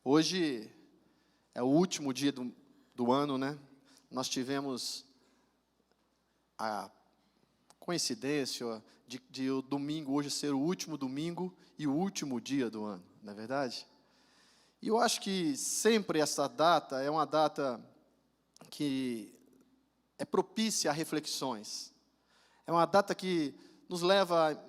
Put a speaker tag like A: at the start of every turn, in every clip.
A: Hoje é o último dia do ano, né? Nós tivemos a coincidência de o domingo hoje ser o último domingo e o último dia do ano, não é verdade? E eu acho que sempre essa data é uma data que é propícia a reflexões. É uma data que nos leva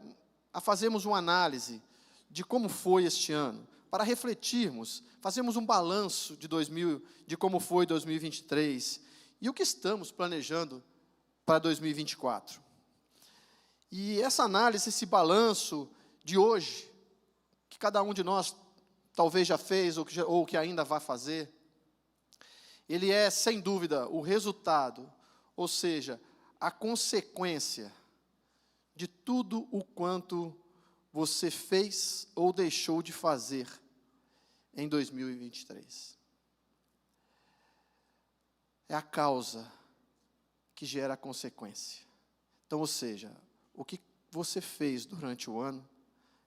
A: a fazermos uma análise de como foi este ano, para refletirmos, fazermos um balanço de como foi 2023 e o que estamos planejando para 2024. E essa análise, esse balanço de hoje, que cada um de nós talvez já fez ou que ainda vai fazer, ele é, sem dúvida, o resultado, ou seja, a consequência de tudo o quanto você fez ou deixou de fazer em 2023. É a causa que gera a consequência. Então, ou seja, o que você fez durante o ano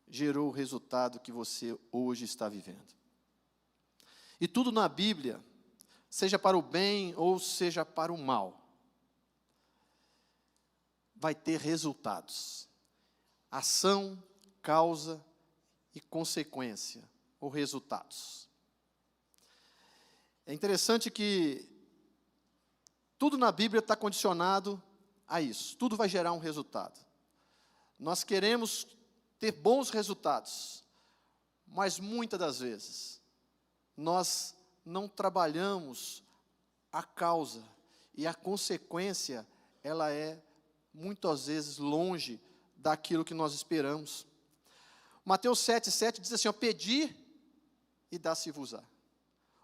A: gerou o resultado que você hoje está vivendo. E tudo na Bíblia, seja para o bem ou seja para o mal, vai ter resultados. Ação, causa e consequência, ou resultados. É interessante que tudo na Bíblia está condicionado a isso. Tudo vai gerar um resultado. Nós queremos ter bons resultados, mas muitas das vezes nós não trabalhamos a causa e a consequência, ela é muitas vezes longe daquilo que nós esperamos. Mateus 7,7 diz assim, pedi e dá-se-vos-á.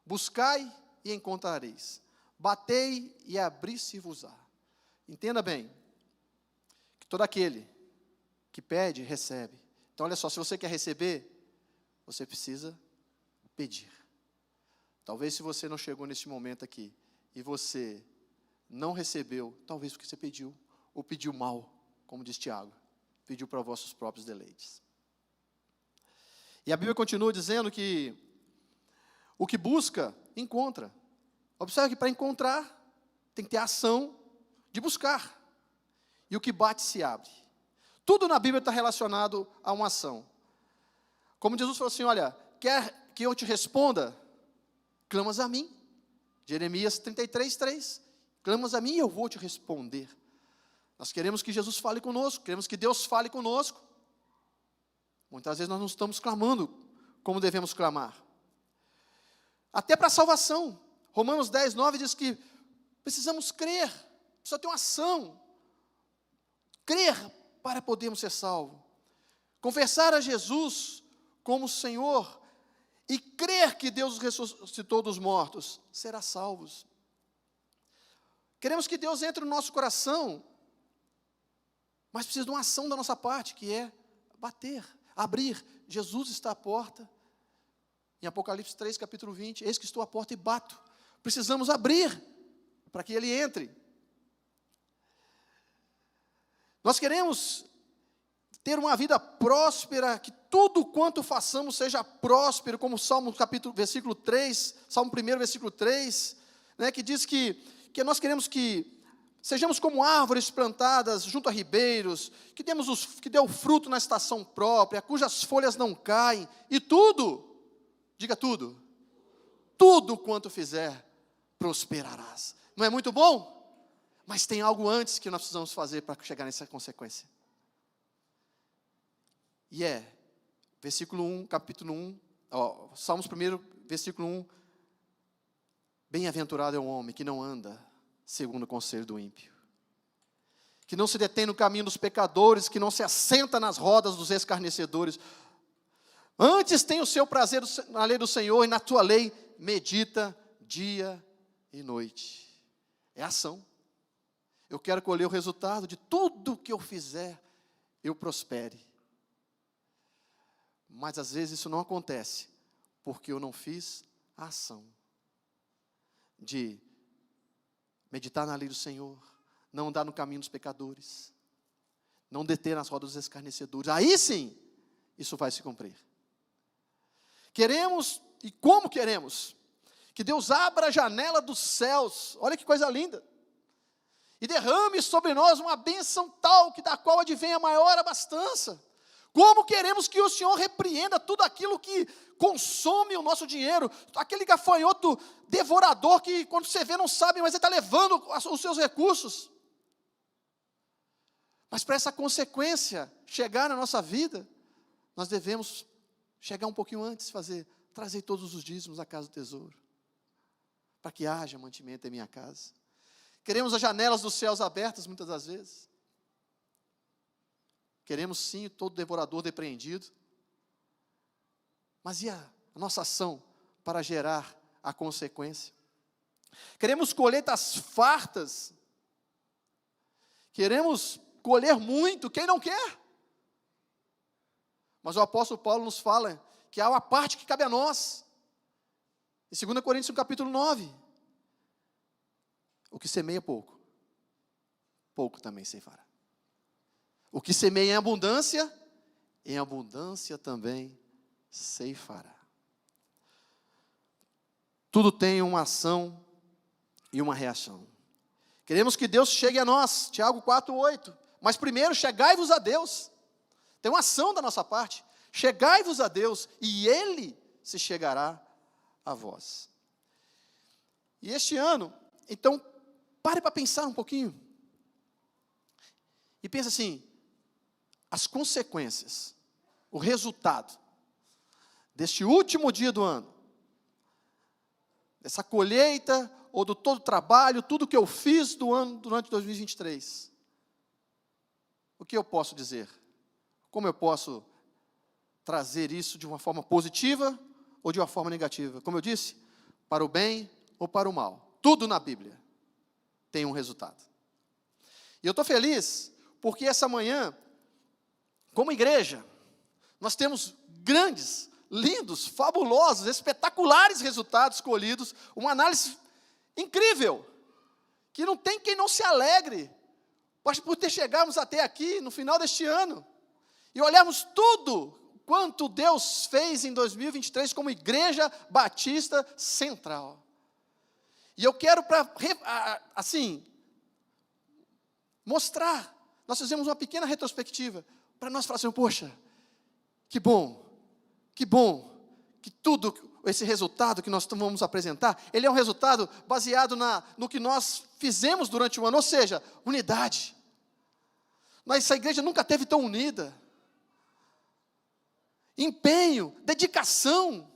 A: Buscai e encontrareis. Batei e abri-se-vos-á. Entenda bem, que todo aquele que pede, recebe. Então, olha só, se você quer receber, você precisa pedir. Talvez se você não chegou neste momento aqui, e você não recebeu, talvez porque você pediu, ou pediu mal, como diz Tiago, pediu para vossos próprios deleites. E a Bíblia continua dizendo que o que busca, encontra. Observe que para encontrar, tem que ter a ação de buscar. E o que bate se abre. Tudo na Bíblia está relacionado a uma ação. Como Jesus falou assim, olha, quer que eu te responda? Clamas a mim. Jeremias 33:3. Clamas a mim e eu vou te responder. Nós queremos que Jesus fale conosco, queremos que Deus fale conosco. Muitas vezes nós não estamos clamando como devemos clamar. Até para a salvação. Romanos 10:9 diz que precisamos crer, precisa ter uma ação. Crer para podermos ser salvos. Confessar a Jesus como Senhor e crer que Deus ressuscitou dos mortos, será salvos. Queremos que Deus entre no nosso coração, mas precisa de uma ação da nossa parte, que é bater, abrir. Jesus está à porta. Em Apocalipse 3, capítulo 20, eis que estou à porta e bato. Precisamos abrir, para que Ele entre. Nós queremos ter uma vida próspera, que tudo quanto façamos seja próspero, como Salmo versículo 3, Salmo 1, versículo 3, né, que diz que nós queremos que sejamos como árvores plantadas junto a ribeiros, que dê o fruto na estação própria, cujas folhas não caem, e tudo, diga tudo, tudo quanto fizer, prosperarás. Não é muito bom? Mas tem algo antes que nós precisamos fazer para chegar nessa consequência. E versículo 1, capítulo 1, Salmos 1, versículo 1, bem-aventurado é o homem que não anda segundo o conselho do ímpio, que não se detém no caminho dos pecadores, que não se assenta nas rodas dos escarnecedores, antes tem o seu prazer na lei do Senhor, e na tua lei medita dia e noite. É ação. Eu quero colher o resultado de tudo que eu fizer, eu prospere. Mas às vezes isso não acontece, porque eu não fiz a ação de meditar na lei do Senhor, não andar no caminho dos pecadores, não deter nas rodas dos escarnecedores. Aí sim, isso vai se cumprir. Queremos e como queremos que Deus abra a janela dos céus, olha que coisa linda, e derrame sobre nós uma bênção tal, que da qual advém a maior abastança. Como queremos que o Senhor repreenda tudo aquilo que consome o nosso dinheiro, aquele gafanhoto devorador que quando você vê não sabe, mas ele está levando os seus recursos. Mas para essa consequência chegar na nossa vida, nós devemos chegar um pouquinho antes, trazer todos os dízimos à casa do tesouro, para que haja mantimento em minha casa. Queremos as janelas dos céus abertas muitas das vezes. Queremos sim todo devorador depreendido. Mas e a nossa ação para gerar a consequência? Queremos colheitas fartas. Queremos colher muito, quem não quer? Mas o apóstolo Paulo nos fala que há uma parte que cabe a nós. Em 2 Coríntios, no capítulo 9. O que semeia pouco, pouco também ceifará. O que semeia em abundância também ceifará. Tudo tem uma ação e uma reação. Queremos que Deus chegue a nós, Tiago 4:8. Mas primeiro, chegai-vos a Deus. Tem uma ação da nossa parte. Chegai-vos a Deus, e Ele se chegará a vós. E este ano, então, pare para pensar um pouquinho. E pense assim, as consequências, o resultado deste último dia do ano, dessa colheita, ou do todo o trabalho, tudo que eu fiz do ano durante 2023. O que eu posso dizer? Como eu posso trazer isso de uma forma positiva ou de uma forma negativa? Como eu disse, para o bem ou para o mal. Tudo na Bíblia tem um resultado. E eu estou feliz porque essa manhã, como igreja, nós temos grandes, lindos, fabulosos, espetaculares resultados colhidos, uma análise incrível, que não tem quem não se alegre, mas por ter chegado até aqui, no final deste ano, e olharmos tudo quanto Deus fez em 2023 como Igreja Batista Central. E eu quero, mostrar, nós fizemos uma pequena retrospectiva, para nós falar assim, poxa, que bom, que tudo esse resultado que nós vamos apresentar, ele é um resultado baseado no que nós fizemos durante o ano, ou seja, unidade. Essa igreja nunca teve tão unida. Empenho, dedicação.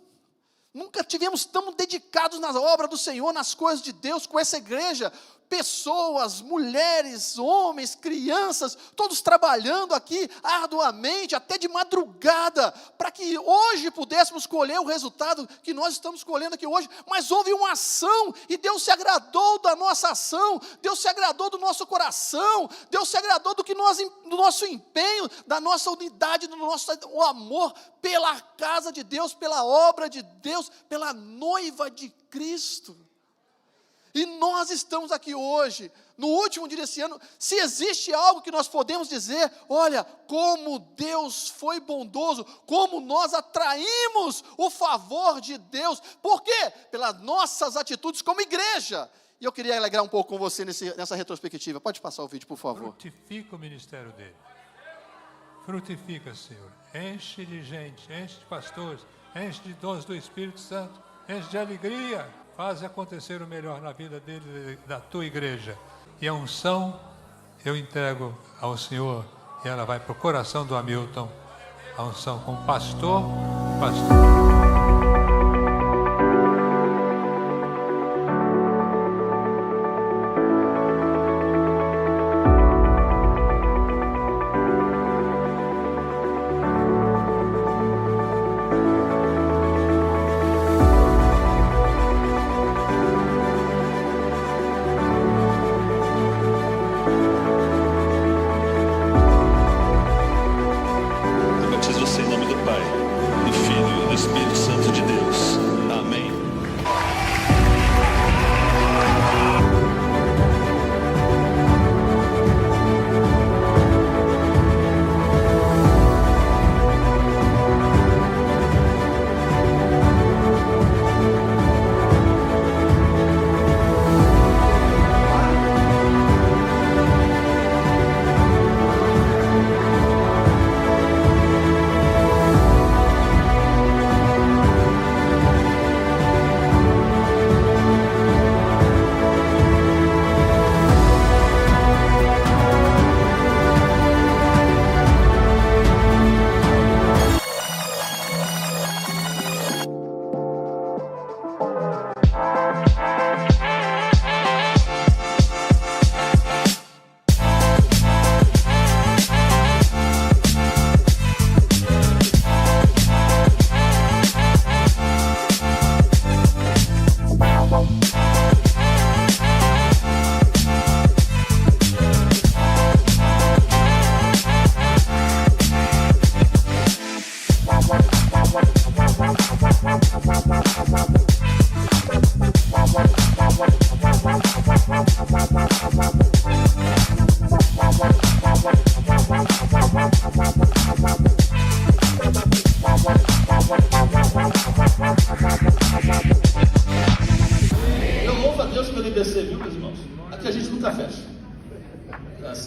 A: Nunca tivemos tão dedicados na obra do Senhor, nas coisas de Deus, com essa igreja. Pessoas, mulheres, homens, crianças, todos trabalhando aqui arduamente, até de madrugada, para que hoje pudéssemos colher o resultado que nós estamos colhendo aqui hoje. Mas houve uma ação, e Deus se agradou da nossa ação, Deus se agradou do nosso coração, Deus se agradou do nosso empenho, da nossa unidade, do nosso amor pela casa de Deus, pela obra de Deus, pela noiva de Cristo. E nós estamos aqui hoje, no último dia desse ano. Se existe algo que nós podemos dizer, olha, como Deus foi bondoso, como nós atraímos o favor de Deus. Por quê? Pelas nossas atitudes como igreja. E eu queria alegrar um pouco com você nessa retrospectiva. Pode passar o vídeo, por favor.
B: Frutifica o ministério dele. Frutifica, Senhor. Enche de gente, enche de pastores, enche de dons do Espírito Santo, enche de alegria. Faz acontecer o melhor na vida dele, da tua igreja. E a unção eu entrego ao Senhor, e ela vai para o coração do Hamilton, a unção como pastor.
C: Em nome do Pai, do Filho e do Espírito Santo.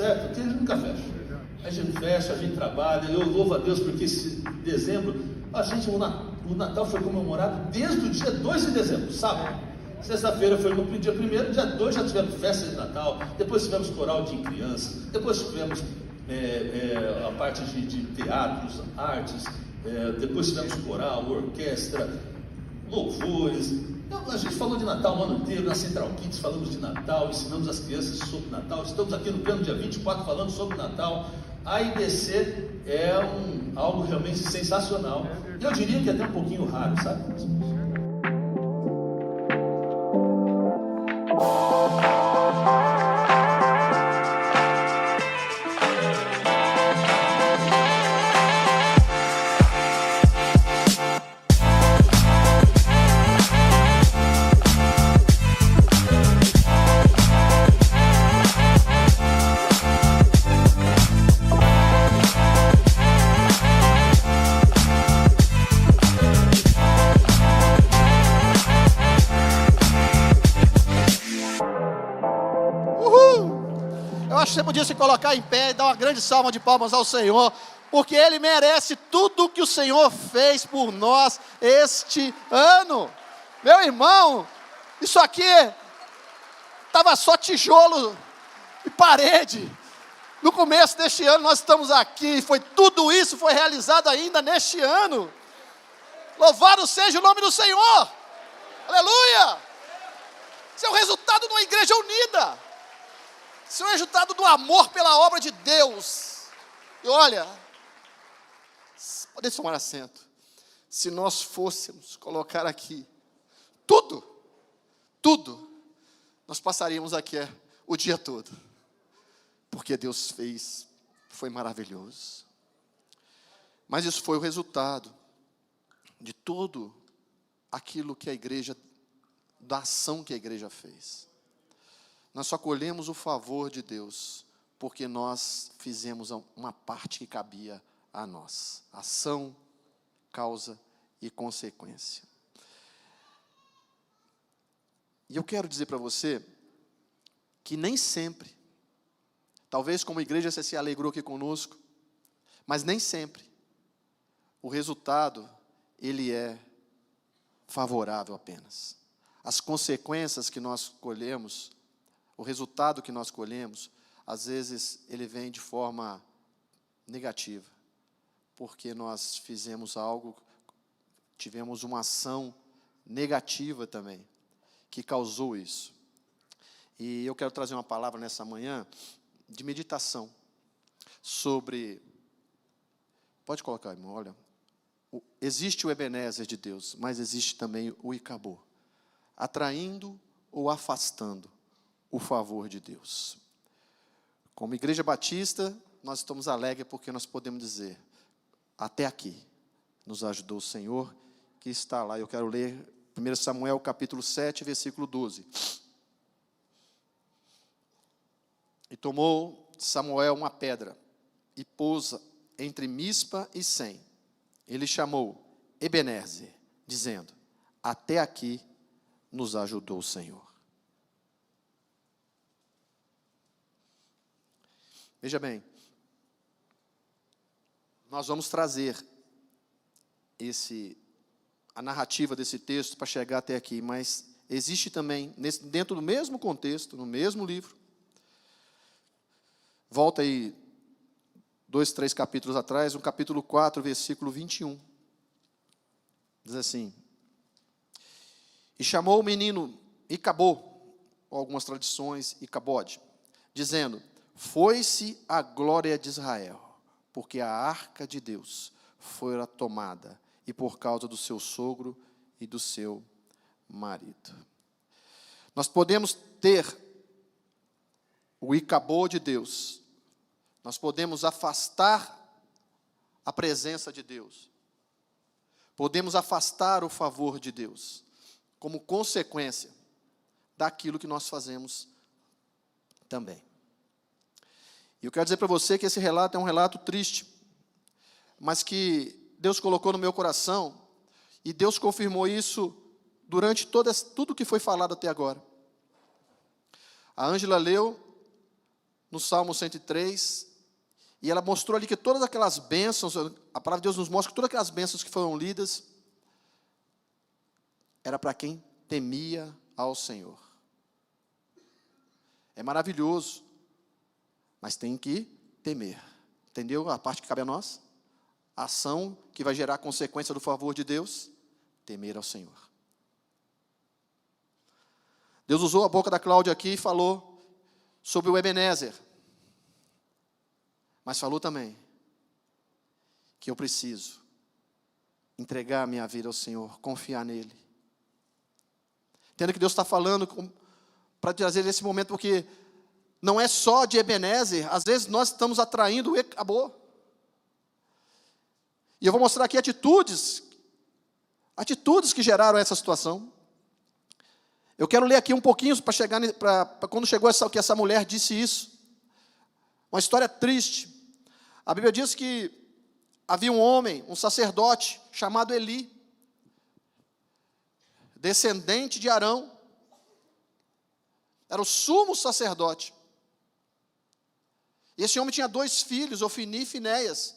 C: certo? Porque ele nunca fecha. A gente fecha, a gente trabalha, eu louvo a Deus porque esse dezembro, o Natal foi comemorado desde o dia 2 de dezembro, sábado. Sexta-feira foi no dia 1º, dia 2 já tivemos festa de Natal, depois tivemos coral de criança, depois tivemos a parte de teatros, artes, depois tivemos coral, orquestra, louvores. Então, a gente falou de Natal o ano inteiro, na Central Kids falamos de Natal, ensinamos as crianças sobre Natal, estamos aqui no plano dia 24 falando sobre Natal. A IBC é algo realmente sensacional. Eu diria que é até um pouquinho raro, sabe?
A: Você podia se colocar em pé e dar uma grande salva de palmas ao Senhor, porque Ele merece tudo o que o Senhor fez por nós este ano. Meu irmão, isso aqui estava só tijolo e parede. No começo deste ano nós estamos aqui, tudo isso foi realizado ainda neste ano. Louvado seja o nome do Senhor. Aleluia! Isso é o resultado de uma igreja unida. Isso é o resultado do amor pela obra de Deus. E olha, pode tomar assento. Se nós fôssemos colocar aqui tudo, nós passaríamos aqui o dia todo. Porque Deus fez, foi maravilhoso. Mas isso foi o resultado de tudo aquilo que a igreja, da ação que a igreja fez. Nós só colhemos o favor de Deus, porque nós fizemos uma parte que cabia a nós. Ação, causa e consequência. E eu quero dizer para você, que nem sempre, talvez como igreja você se alegrou aqui conosco, mas nem sempre, o resultado, ele é favorável apenas. As consequências que nós colhemos, o resultado que nós colhemos, às vezes ele vem de forma negativa, porque nós fizemos algo, tivemos uma ação negativa também, que causou isso. E eu quero trazer uma palavra nessa manhã, de meditação, sobre, pode colocar, irmão, olha, existe o Ebenezer de Deus, mas existe também o Icabô, atraindo ou afastando o favor de Deus. Como Igreja Batista, nós estamos alegres porque nós podemos dizer, até aqui, nos ajudou o Senhor, que está lá. Eu quero ler 1 Samuel capítulo 7, versículo 12. E tomou Samuel uma pedra, e pôs entre Mispa e Sem. Ele chamou Ebenezer, dizendo, até aqui nos ajudou o Senhor. Veja bem, nós vamos trazer a narrativa desse texto para chegar até aqui, mas existe também, dentro do mesmo contexto, no mesmo livro, volta aí 2, 3 capítulos atrás, no capítulo 4, versículo 21, diz assim, e chamou o menino Icabô, ou algumas tradições, Icabode, dizendo, foi-se a glória de Israel, porque a arca de Deus fora tomada, e por causa do seu sogro e do seu marido. Nós podemos ter o Icabô de Deus, nós podemos afastar a presença de Deus, podemos afastar o favor de Deus, como consequência daquilo que nós fazemos também. E eu quero dizer para você que esse relato é um relato triste, mas que Deus colocou no meu coração, e Deus confirmou isso durante tudo que foi falado até agora. A Ângela leu no Salmo 103, e ela mostrou ali que todas aquelas bênçãos, a palavra de Deus nos mostra que todas aquelas bênçãos que foram lidas, era para quem temia ao Senhor. É maravilhoso, mas tem que temer. Entendeu a parte que cabe a nós? A ação que vai gerar a consequência do favor de Deus, temer ao Senhor. Deus usou a boca da Cláudia aqui e falou sobre o Ebenezer. Mas falou também que eu preciso entregar a minha vida ao Senhor, confiar nele. Entenda que Deus está falando para trazer esse momento, porque não é só de Ebenezer, às vezes nós estamos atraindo o acabou. E eu vou mostrar aqui atitudes que geraram essa situação. Eu quero ler aqui um pouquinho para chegar para quando chegou que essa mulher disse isso. Uma história triste. A Bíblia diz que havia um homem, um sacerdote, chamado Eli, descendente de Arão. Era o sumo sacerdote. E esse homem tinha 2 filhos, Ofni e Finéias.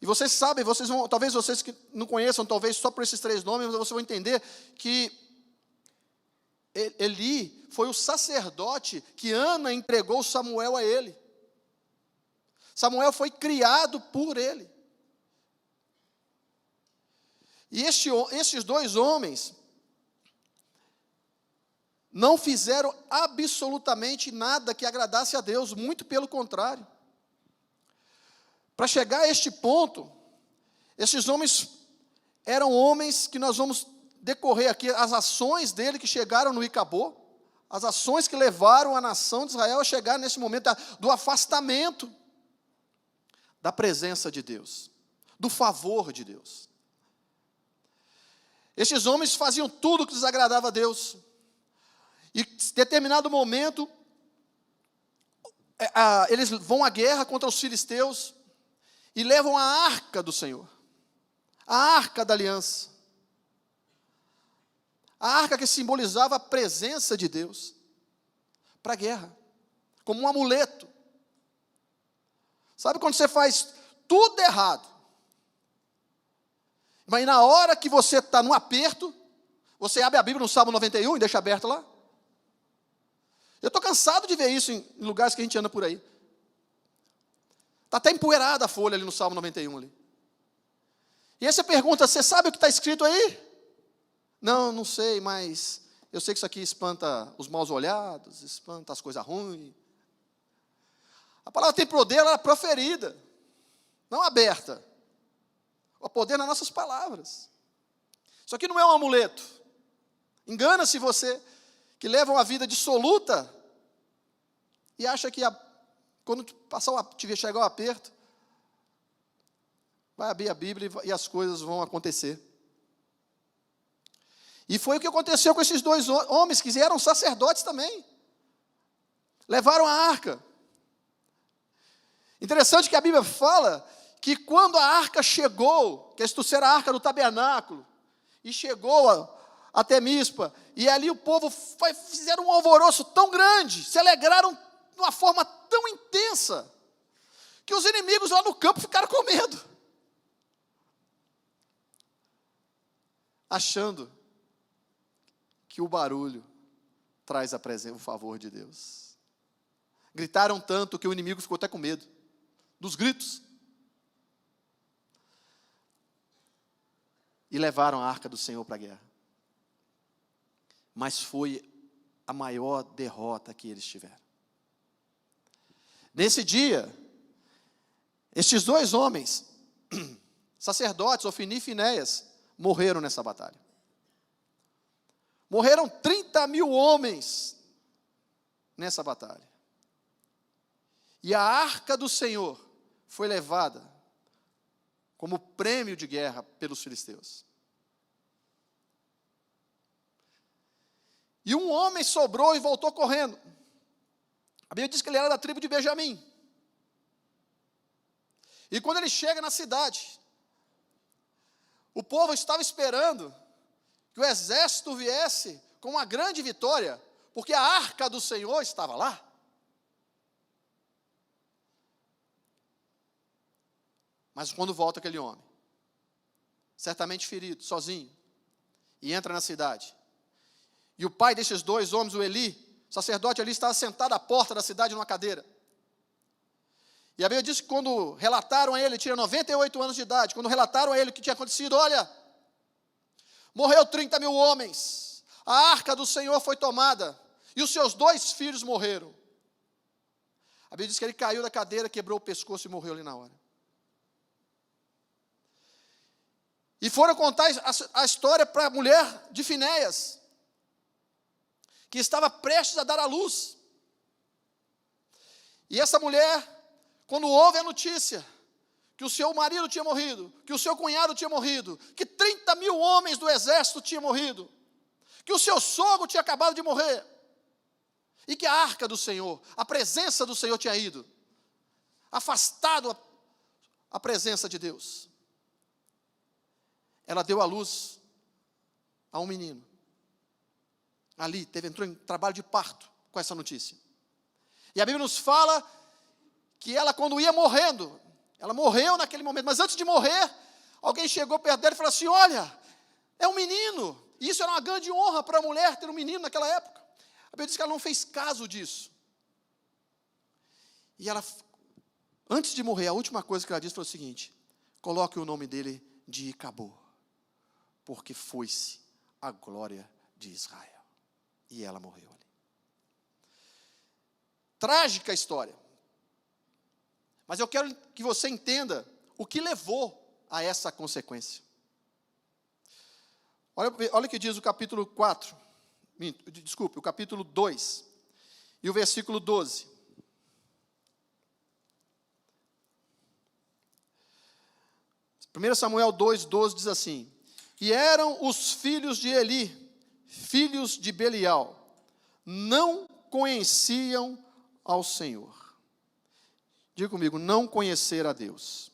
A: E vocês sabem, talvez vocês que não conheçam, talvez só por esses 3 nomes, mas vocês vão entender que Eli foi o sacerdote que Ana entregou Samuel a ele. Samuel foi criado por ele. E esses 2 homens não fizeram absolutamente nada que agradasse a Deus, muito pelo contrário. Para chegar a este ponto, esses homens eram homens que nós vamos decorrer aqui, as ações dele que chegaram no Icabô, as ações que levaram a nação de Israel a chegar nesse momento do afastamento da presença de Deus, do favor de Deus. Estes homens faziam tudo que desagradava a Deus. E em determinado momento, eles vão à guerra contra os filisteus e levam a arca do Senhor, a arca da aliança, a arca que simbolizava a presença de Deus, para a guerra, como um amuleto. Sabe quando você faz tudo errado, mas na hora que você está no aperto, você abre a Bíblia no Salmo 91 e deixa aberto lá? Eu estou cansado de ver isso em lugares que a gente anda por aí. Está até empoeirada a folha ali no Salmo 91. Ali. E aí você pergunta, você sabe o que está escrito aí? Não, não sei, mas eu sei que isso aqui espanta os maus olhados, espanta as coisas ruins. A palavra tem poder, ela é proferida, não aberta. O poder nas nossas palavras. Isso aqui não é um amuleto. Engana-se você que leva uma vida dissoluta e acha que quando chegar o aperto, vai abrir a Bíblia e as coisas vão acontecer. E foi o que aconteceu com esses 2 homens, que eram sacerdotes também. Levaram a arca. Interessante que a Bíblia fala que quando a arca chegou, que esta era a arca do tabernáculo, e chegou até Mispa, e ali o povo fizeram um alvoroço tão grande, se alegraram de uma forma tão intensa, que os inimigos lá no campo ficaram com medo, achando que o barulho traz a presença, o favor de Deus. Gritaram tanto que o inimigo ficou até com medo dos gritos. E levaram a arca do Senhor para a guerra. Mas foi a maior derrota que eles tiveram. Nesse dia, estes 2 homens, sacerdotes, Ofni e Finéias, morreram nessa batalha. Morreram 30.000 homens nessa batalha. E a arca do Senhor foi levada como prêmio de guerra pelos filisteus. E um homem sobrou e voltou correndo. A Bíblia diz que ele era da tribo de Benjamim. E quando ele chega na cidade, o povo estava esperando que o exército viesse com uma grande vitória, porque a arca do Senhor estava lá. Mas quando volta aquele homem, certamente ferido, sozinho, e entra na cidade, e o pai desses dois homens, o Eli, sacerdote ali, estava sentado à porta da cidade numa cadeira. E a Bíblia diz que quando relataram a ele tinha 98 anos de idade, quando relataram a ele o que tinha acontecido, olha, morreu 30 mil homens, a arca do Senhor foi tomada, e os seus 2 filhos morreram. A Bíblia diz que ele caiu da cadeira, quebrou o pescoço e morreu ali na hora. E foram contar a história para a mulher de Finéias, que estava prestes a dar à luz. E essa mulher, quando ouve a notícia que o seu marido tinha morrido, que o seu cunhado tinha morrido, que 30 mil homens do exército tinham morrido, que o seu sogro tinha acabado de morrer, e que a arca do Senhor, a presença do Senhor tinha ido, afastado a presença de Deus. Ela deu à luz a um menino. Ali, entrou em trabalho de parto com essa notícia. E a Bíblia nos fala que ela, quando ia morrendo, ela morreu naquele momento, mas antes de morrer, alguém chegou perto dela e falou assim, olha, é um menino. E isso era uma grande honra para a mulher ter um menino naquela época. A Bíblia diz que ela não fez caso disso. E ela, antes de morrer, a última coisa que ela disse foi o seguinte, coloque o nome dele de Icabô, porque foi-se a glória de Israel. E ela morreu ali. Trágica história. Mas eu quero que você entenda o que levou a essa consequência. Olha o que diz o capítulo 4, desculpe, o capítulo 2, e o versículo 12. Primeiro Samuel 2:12 diz assim, e eram os filhos de Eli, filhos de Belial, não conheciam ao Senhor. Diga comigo, não conhecer a Deus.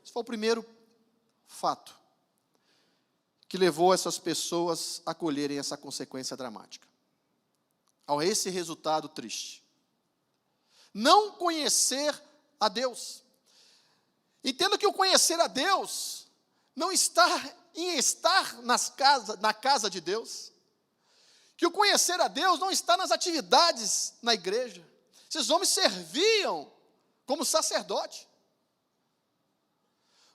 A: Esse foi o primeiro fato que levou essas pessoas a colherem essa consequência dramática. A esse resultado triste. Não conhecer a Deus. Entenda que o conhecer a Deus não está em estar na casa de Deus. Que o conhecer a Deus não está nas atividades na igreja. Esses homens serviam como sacerdote,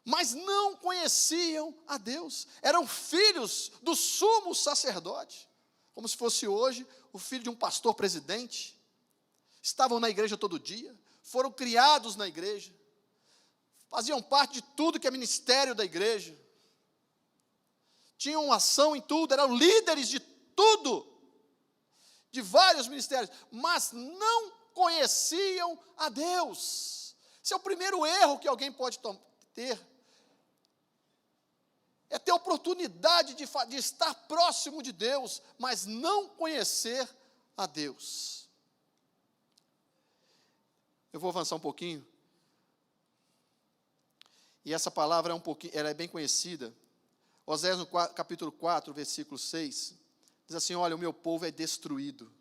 A: mas não conheciam a Deus. Eram filhos do sumo sacerdote, como se fosse hoje o filho de um pastor presidente. Estavam na igreja todo dia, foram criados na igreja, faziam parte de tudo que é ministério da igreja, tinham ação em tudo, eram líderes de tudo, de vários ministérios, mas não conheciam a Deus. Esse é o primeiro erro que alguém pode ter. É ter oportunidade de estar próximo de Deus, mas não conhecer a Deus. Eu vou avançar um pouquinho. E essa palavra ela é bem conhecida. Osés, no capítulo 4, versículo 6, diz assim, olha, o meu povo é destruído,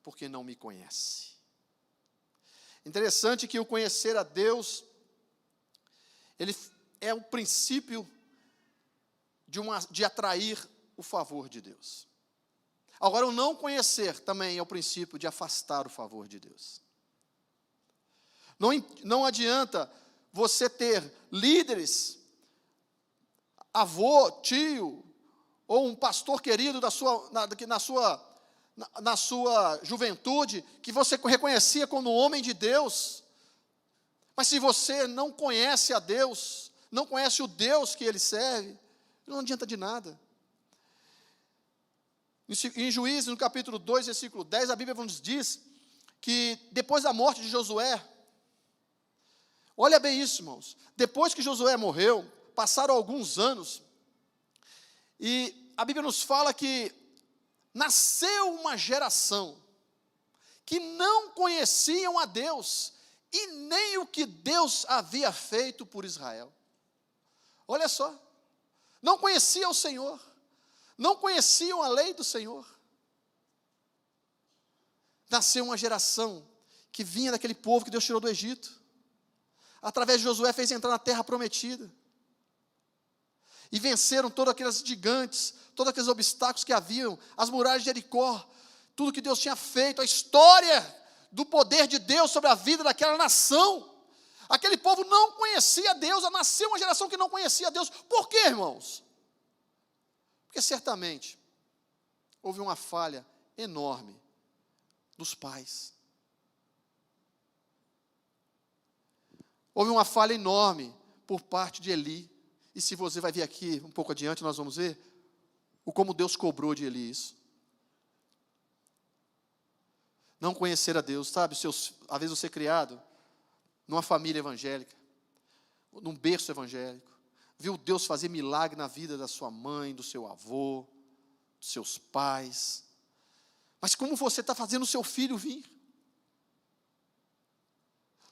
A: porque não me conhece. Interessante que o conhecer a Deus, ele é o princípio de atrair o favor de Deus. Agora, o não conhecer também é o princípio de afastar o favor de Deus. Não adianta você ter líderes, avô, tio, ou um pastor querido na sua juventude, que você reconhecia como homem de Deus, mas se você não conhece a Deus, não conhece o Deus que ele serve, não adianta de nada. Em Juízes, no capítulo 2, versículo 10, a Bíblia nos diz que depois da morte de Josué, olha bem isso, irmãos, depois que Josué morreu, passaram alguns anos, e a Bíblia nos fala que nasceu uma geração que não conheciam a Deus, e nem o que Deus havia feito por Israel. Olha só, não conheciam o Senhor, não conheciam a lei do Senhor. Nasceu uma geração que vinha daquele povo que Deus tirou do Egito. através de Josué, fez entrar na terra prometida. E venceram todos aqueles gigantes, todos aqueles obstáculos que haviam, as muralhas de Jericó, tudo que Deus tinha feito, a história do poder de Deus sobre a vida daquela nação. Aquele povo não conhecia Deus, nasceu uma geração que não conhecia Deus. Por quê, irmãos? Porque certamente houve uma falha enorme dos pais. Houve uma falha enorme por parte de Eli. E se você vai ver aqui, um pouco adiante, nós vamos ver como Deus cobrou de Eli isso. Não conhecer a Deus, sabe? Às vezes você é criado numa família evangélica, num berço evangélico, viu Deus fazer milagre na vida da sua mãe, do seu avô, dos seus pais. Mas como você está fazendo o seu filho vir?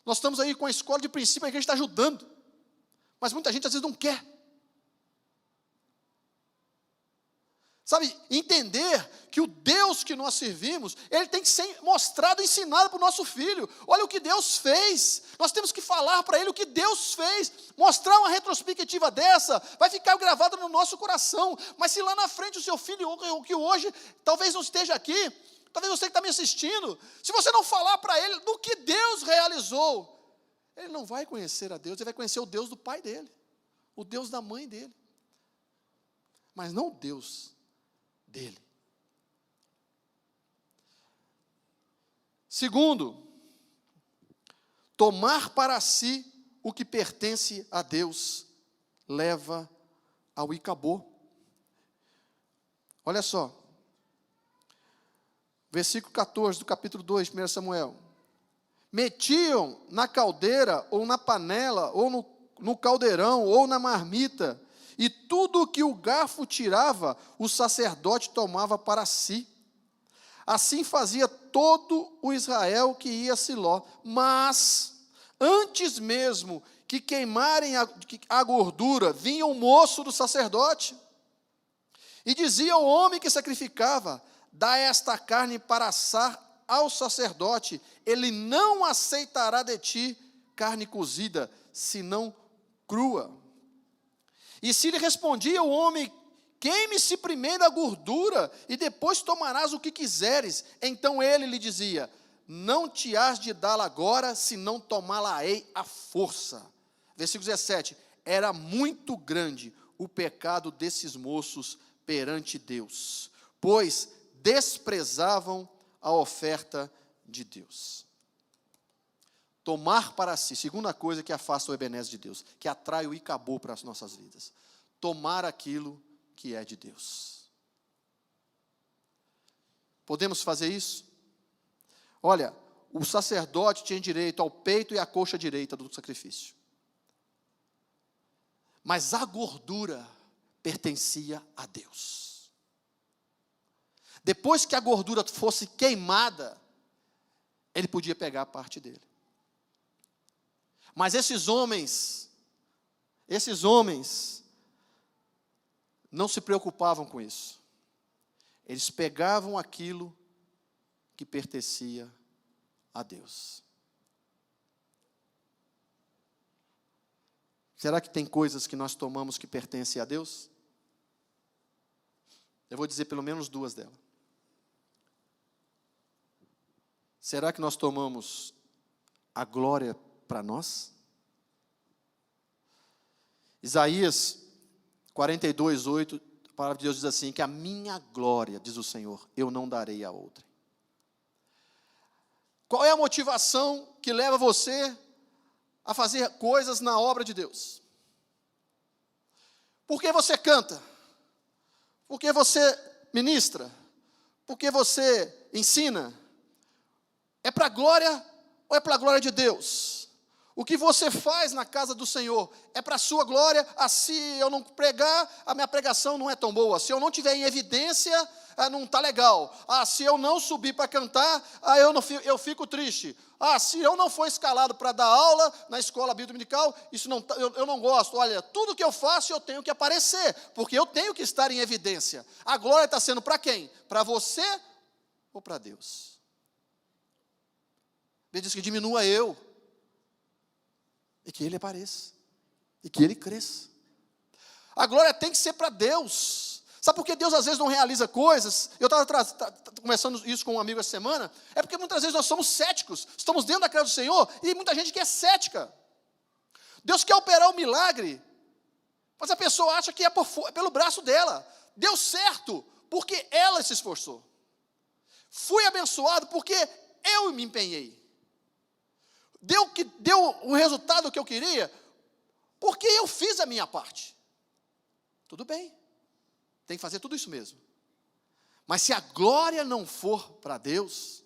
A: Nós estamos aí com a escola de princípio, a igreja está ajudando, mas muita gente às vezes não quer. Sabe, entender que o Deus que nós servimos, ele tem que ser mostrado, ensinado para o nosso filho. Olha o que Deus fez. Nós temos que falar para ele o que Deus fez. Mostrar uma retrospectiva dessa, vai ficar gravada no nosso coração. Mas se lá na frente o seu filho, que hoje talvez não esteja aqui, talvez você que está me assistindo, se você não falar para ele do que Deus realizou, ele não vai conhecer a Deus, ele vai conhecer o Deus do pai dele, o Deus da mãe dele, mas não o Deus dele. Segundo, tomar para si o que pertence a Deus leva ao Icabô. Olha só, versículo 14 do capítulo 2 de 1 Samuel. Metiam na caldeira, ou na panela, ou no caldeirão, ou na marmita, e tudo o que o garfo tirava, o sacerdote tomava para si. Assim fazia todo o Israel que ia a Siló. Mas, antes mesmo que queimarem a gordura, vinha o moço do sacerdote, e dizia ao homem que sacrificava: dá esta carne para assar ao sacerdote, ele não aceitará de ti carne cozida, senão crua. E se lhe respondia o homem: queime-se primeiro a gordura, e depois tomarás o que quiseres. Então ele lhe dizia: não te hás de dá-la agora, senão tomá-la-ei à força. Versículo 17: era muito grande o pecado desses moços perante Deus, pois desprezavam a oferta de Deus. Tomar para si, segunda coisa que afasta o Ebenezer de Deus, que atrai o Icabô para as nossas vidas. Tomar aquilo que é de Deus. Podemos fazer isso? Olha, o sacerdote tinha direito ao peito e à coxa direita do sacrifício. Mas a gordura pertencia a Deus. Depois que a gordura fosse queimada, ele podia pegar a parte dele. Mas esses homens não se preocupavam com isso. Eles pegavam aquilo que pertencia a Deus. Será que tem coisas que nós tomamos que pertencem a Deus? Eu vou dizer pelo menos duas delas. Será que nós tomamos a glória para nós? Isaías 42:8, a palavra de Deus diz assim: que a minha glória, diz o Senhor, eu não darei a outra. Qual é a motivação que leva você a fazer coisas na obra de Deus? Por que você canta? Por que você ministra? Por que você ensina? É para a glória ou é para a glória de Deus? O que você faz na casa do Senhor é para a sua glória? Se eu não pregar, a minha pregação não é tão boa. Se eu não tiver em evidência, não está legal. Se eu não subir para cantar, eu fico triste. Se eu não for escalado para dar aula na escola bíblica dominical, eu não gosto. Olha, tudo que eu faço eu tenho que aparecer, porque eu tenho que estar em evidência. A glória está sendo para quem? Para você ou para Deus? Ele diz que diminua eu. e que Ele apareça, e que Ele cresça. A glória tem que ser para Deus. Sabe por que Deus às vezes não realiza coisas? Eu estava conversando isso com um amigo essa semana. É porque muitas vezes nós somos céticos. Estamos dentro da casa do Senhor e muita gente que é cética. Deus quer operar o milagre, mas a pessoa acha que é pelo braço dela. Deu certo porque ela se esforçou. Fui abençoado porque eu me empenhei. Deu o resultado que eu queria porque eu fiz a minha parte. Tudo bem. Tem que fazer tudo isso mesmo. Mas se a glória não for para Deus...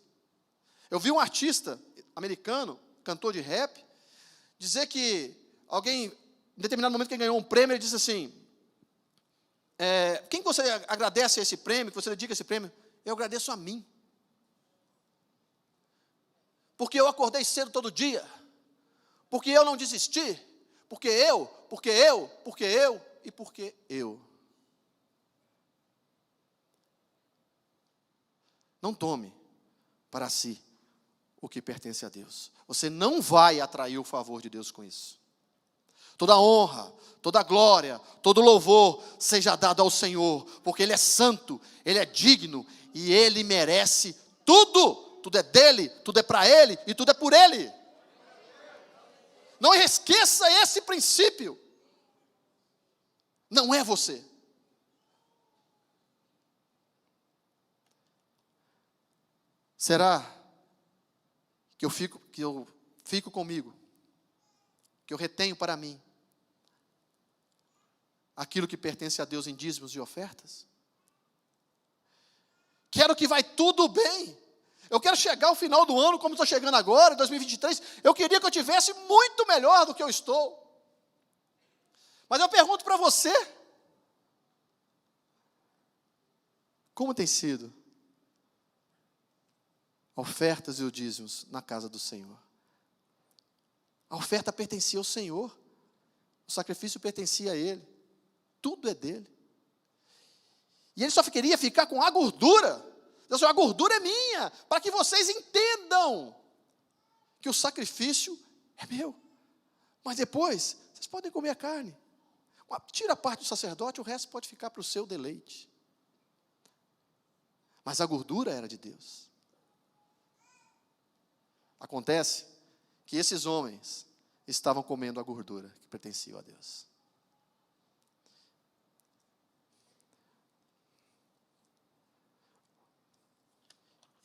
A: Eu vi um artista americano, cantor de rap, dizer que alguém, em determinado momento que ganhou um prêmio, ele disse assim, quem você agradece a esse prêmio, que você dedica esse prêmio? Eu agradeço a mim. Porque eu acordei cedo todo dia. Porque eu não desisti. Porque eu. Não tome para si o que pertence a Deus. Você não vai atrair o favor de Deus com isso. Toda honra, toda glória, todo louvor seja dado ao Senhor, porque Ele é santo, Ele é digno e Ele merece tudo. Tudo é dele, tudo é para Ele e tudo é por Ele. Não esqueça esse princípio. Não é você. Será que eu fico comigo, que eu retenho para mim aquilo que pertence a Deus em dízimos e ofertas? Quero que vai tudo bem. Eu quero chegar ao final do ano, como estou chegando agora, 2023, eu queria que eu tivesse muito melhor do que eu estou. Mas eu pergunto para você, como tem sido ofertas e os dízimos na casa do Senhor? A oferta pertencia ao Senhor, o sacrifício pertencia a Ele, tudo é dele. E Ele só queria ficar com a gordura. Deus falou, a gordura é minha, para que vocês entendam que o sacrifício é meu. Mas depois, vocês podem comer a carne. Tira a parte do sacerdote, o resto pode ficar para o seu deleite. Mas a gordura era de Deus. Acontece que esses homens estavam comendo a gordura que pertencia a Deus.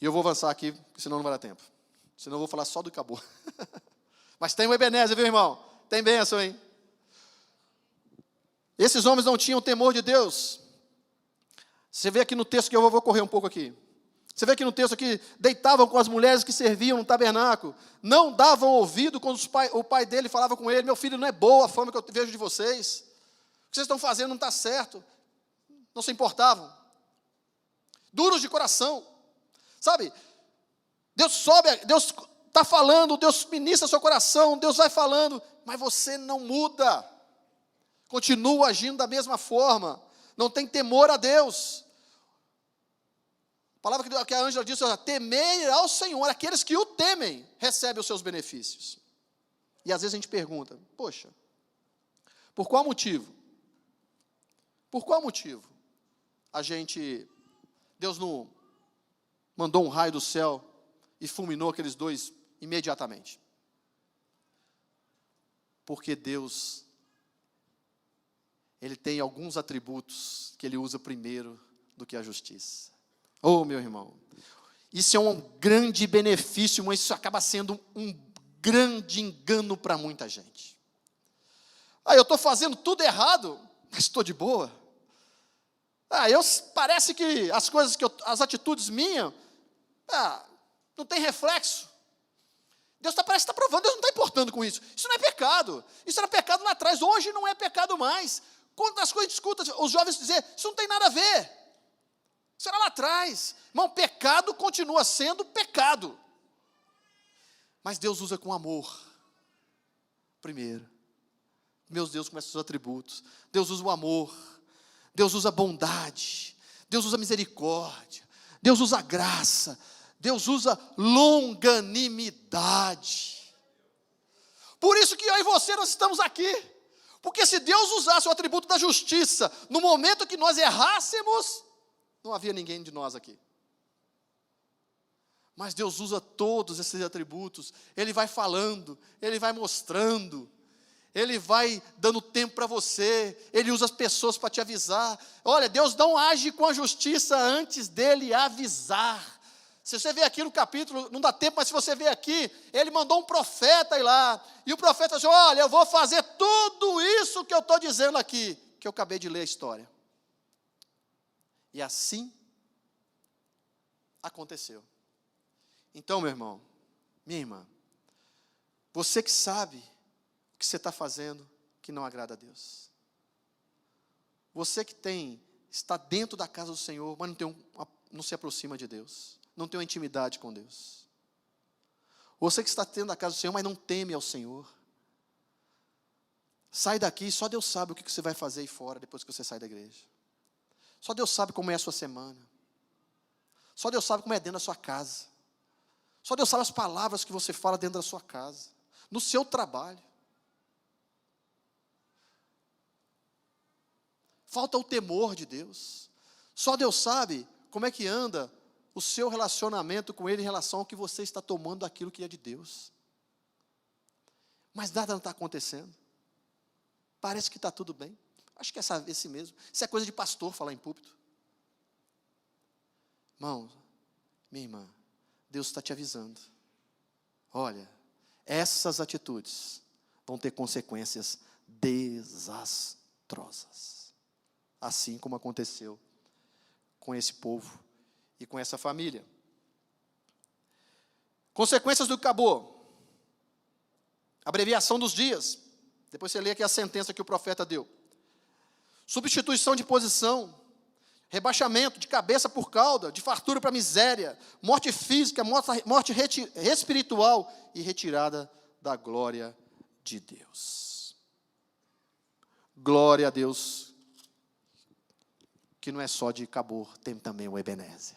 A: E eu vou avançar aqui, porque senão não vai dar tempo. Senão eu vou falar só do acabou. Mas tem o Ebenezer, viu, irmão? Tem bênção, hein? Esses homens não tinham temor de Deus. Você vê aqui no texto, que eu vou correr um pouco aqui. Você vê aqui no texto aqui, deitavam com as mulheres que serviam no tabernáculo. Não davam ouvido quando o pai dele falava com ele, meu filho, não é boa a fama que eu vejo de vocês. O que vocês estão fazendo não está certo. Não se importavam. Duros de coração. Sabe, Deus está falando, Deus ministra seu coração, Deus vai falando, mas você não muda, continua agindo da mesma forma, não tem temor a Deus. A palavra que a Ângela disse, temer ao Senhor, aqueles que o temem, recebem os seus benefícios. E às vezes a gente pergunta, poxa, por qual motivo? Por qual motivo Deus não mandou um raio do céu e fulminou aqueles dois imediatamente? Porque Deus, Ele tem alguns atributos que Ele usa primeiro do que a justiça. Oh, meu irmão, isso é um grande benefício, mas isso acaba sendo um grande engano para muita gente. Eu estou fazendo tudo errado, mas estou de boa. Parece que as atitudes minhas, não tem reflexo. Deus parece que está provando, Deus não está importando com isso. Isso não é pecado. Isso era pecado lá atrás, hoje não é pecado mais. Quantas coisas a gente escuta os jovens dizer, isso não tem nada a ver. Isso era lá atrás. Irmão, pecado continua sendo pecado. Mas Deus usa com amor. Primeiro. Deus começa os atributos. Deus usa o amor. Deus usa a bondade. Deus usa a misericórdia. Deus usa a graça. Deus usa longanimidade. Por isso que eu e você, nós estamos aqui. Porque se Deus usasse o atributo da justiça, no momento que nós errássemos, não havia ninguém de nós aqui. Mas Deus usa todos esses atributos, Ele vai falando, Ele vai mostrando, Ele vai dando tempo para você, Ele usa as pessoas para te avisar. Olha, Deus não age com a justiça antes dEle avisar. Se você vê aqui no capítulo, não dá tempo, mas se você vê aqui, Ele mandou um profeta ir lá, e o profeta disse, olha, eu vou fazer tudo isso que eu estou dizendo aqui, que eu acabei de ler a história. E assim aconteceu. Então, meu irmão, minha irmã, você que sabe o que você está fazendo que não agrada a Deus. Você que está dentro da casa do Senhor, mas não se aproxima de Deus. Não tem uma intimidade com Deus. Você que está dentro da casa do Senhor, mas não teme ao Senhor. Sai daqui, só Deus sabe o que você vai fazer aí fora depois que você sai da igreja. Só Deus sabe como é a sua semana. Só Deus sabe como é dentro da sua casa. Só Deus sabe as palavras que você fala dentro da sua casa, no seu trabalho. Falta o temor de Deus. Só Deus sabe como é que anda o seu relacionamento com Ele em relação ao que você está tomando daquilo que é de Deus. Mas nada não está acontecendo. Parece que está tudo bem. Acho que é esse mesmo. Isso é coisa de pastor falar em púlpito. Irmão, minha irmã, Deus está te avisando. Olha, essas atitudes vão ter consequências desastrosas. Assim como aconteceu com esse povo e com essa família. Consequências do que acabou. Abreviação dos dias. Depois você lê aqui a sentença que o profeta deu. Substituição de posição. Rebaixamento de cabeça por cauda, de fartura para miséria, morte física, morte espiritual e retirada da glória de Deus. Glória a Deus, que não é só de Cabor, tem também o Ebenezer.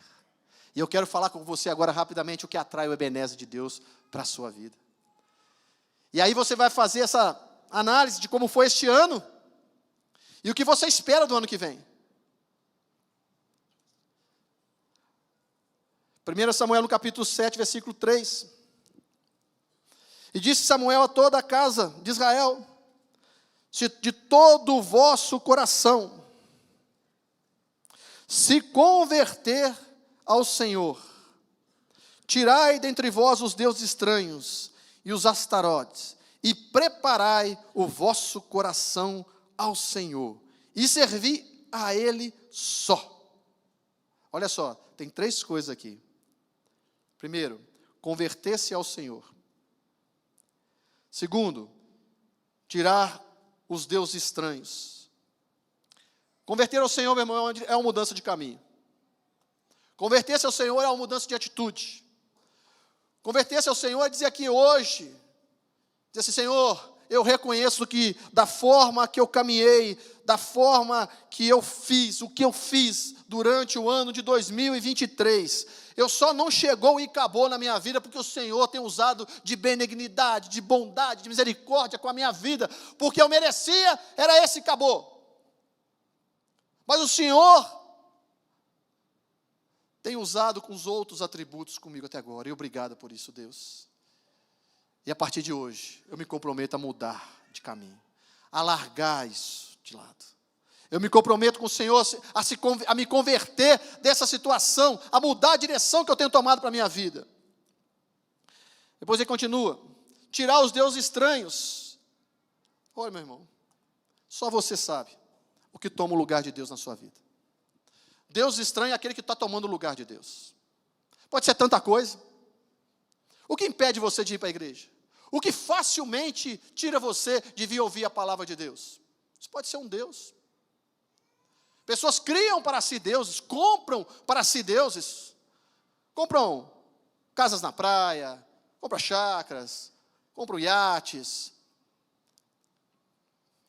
A: E eu quero falar com você agora rapidamente o que atrai o Ebenezer de Deus para a sua vida. E aí você vai fazer essa análise de como foi este ano e o que você espera do ano que vem. 1 Samuel no capítulo 7, versículo 3. E disse Samuel a toda a casa de Israel, se de todo o vosso coração se converter ao Senhor, tirai dentre vós os deuses estranhos e os astarotes, e preparai o vosso coração ao Senhor, e servi a Ele só. Olha só, tem 3 coisas aqui. Primeiro, converter-se ao Senhor. Segundo, tirar os deuses estranhos. Converter ao Senhor, meu irmão, é uma mudança de caminho. Converter-se ao Senhor é uma mudança de atitude. Converter-se ao Senhor é dizer aqui hoje, dizer assim, Senhor, eu reconheço que da forma que eu caminhei, da forma que eu fiz, o que eu fiz durante o ano de 2023, eu só não chegou e acabou na minha vida porque o Senhor tem usado de benignidade, de bondade, de misericórdia com a minha vida, porque eu merecia, era esse acabou. Mas o Senhor tem usado com os outros atributos comigo até agora, e obrigado por isso, Deus. E a partir de hoje, eu me comprometo a mudar de caminho, a largar isso de lado. Eu me comprometo com o Senhor a me converter dessa situação, a mudar a direção que eu tenho tomado para a minha vida. Depois ele continua, tirar os deuses estranhos. Olha, meu irmão, só você sabe o que toma o lugar de Deus na sua vida. Deus estranho é aquele que está tomando o lugar de Deus. Pode ser tanta coisa. O que impede você de ir para a igreja? O que facilmente tira você de vir ouvir a palavra de Deus? Isso pode ser um Deus. Pessoas criam para si deuses, compram para si deuses. Compram casas na praia, compram chácaras, compram iates.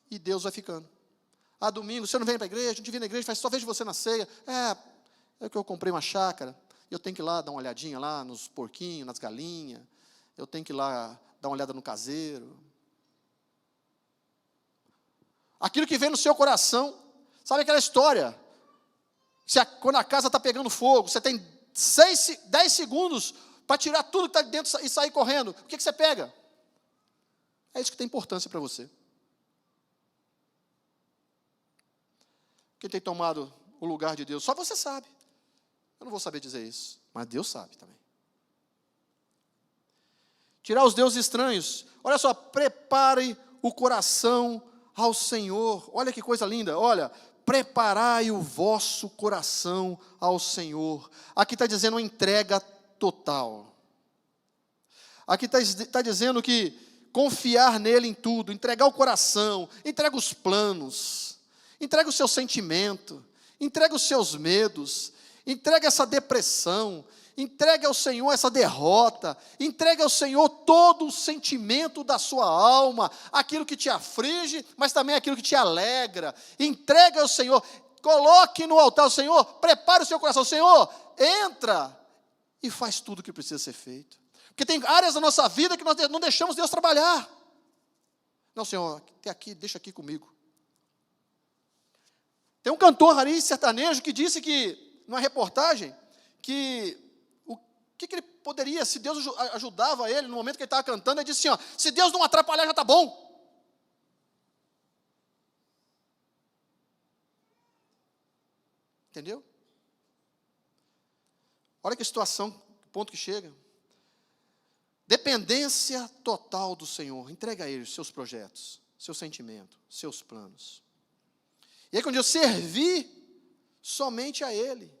A: E Deus vai ficando. Ah, domingo, você não vem para a igreja, não te vem na igreja, só vejo você na ceia. É que eu comprei uma chácara, eu tenho que ir lá dar uma olhadinha lá nos porquinhos, nas galinhas, eu tenho que ir lá dar uma olhada no caseiro. aquilo que vem no seu coração. Sabe aquela história? Quando a casa está pegando fogo, você tem 10 segundos para tirar tudo que está dentro e sair correndo. O que você pega? É isso que tem importância para você. Quem tem tomado o lugar de Deus? Só você sabe. Eu não vou saber dizer isso, mas Deus sabe também. Tirar os deuses estranhos. Olha só, prepare o coração ao Senhor. Olha que coisa linda, olha. Preparai o vosso coração ao Senhor. Aqui está dizendo uma entrega total. Aqui está dizendo que confiar nele em tudo, entregar o coração, entrega os planos, entrega o seu sentimento, entrega os seus medos, entrega essa depressão, entregue ao Senhor essa derrota, entregue ao Senhor todo o sentimento da sua alma, aquilo que te aflige, mas também aquilo que te alegra. Entregue ao Senhor, coloque no altar o Senhor, prepare o seu coração, Senhor, entra e faz tudo o que precisa ser feito. Porque tem áreas da nossa vida que nós não deixamos Deus trabalhar. Não, Senhor, até aqui, deixa aqui comigo. Tem um cantor ali, sertanejo, que disse que, numa reportagem, que o que ele poderia, se Deus ajudava ele, no momento que ele estava cantando, ele disse assim, ó, se Deus não atrapalhar, já está bom. Entendeu? Olha que situação, que ponto que chega. Dependência total do Senhor. Entrega a Ele os seus projetos, seu sentimento, seus planos. E aí quando eu servir somente a Ele.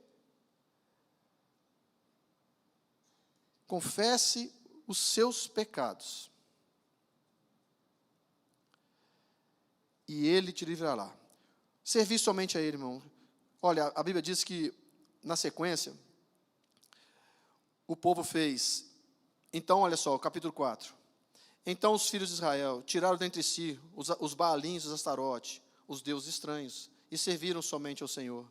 A: Confesse os seus pecados. E Ele te livrará. Servir somente a Ele, irmão. Olha, a Bíblia diz que, na sequência, o povo fez. Então, olha só, capítulo 4. Então os filhos de Israel tiraram dentre si os Baalins, os Astarote, os deuses estranhos, e serviram somente ao Senhor.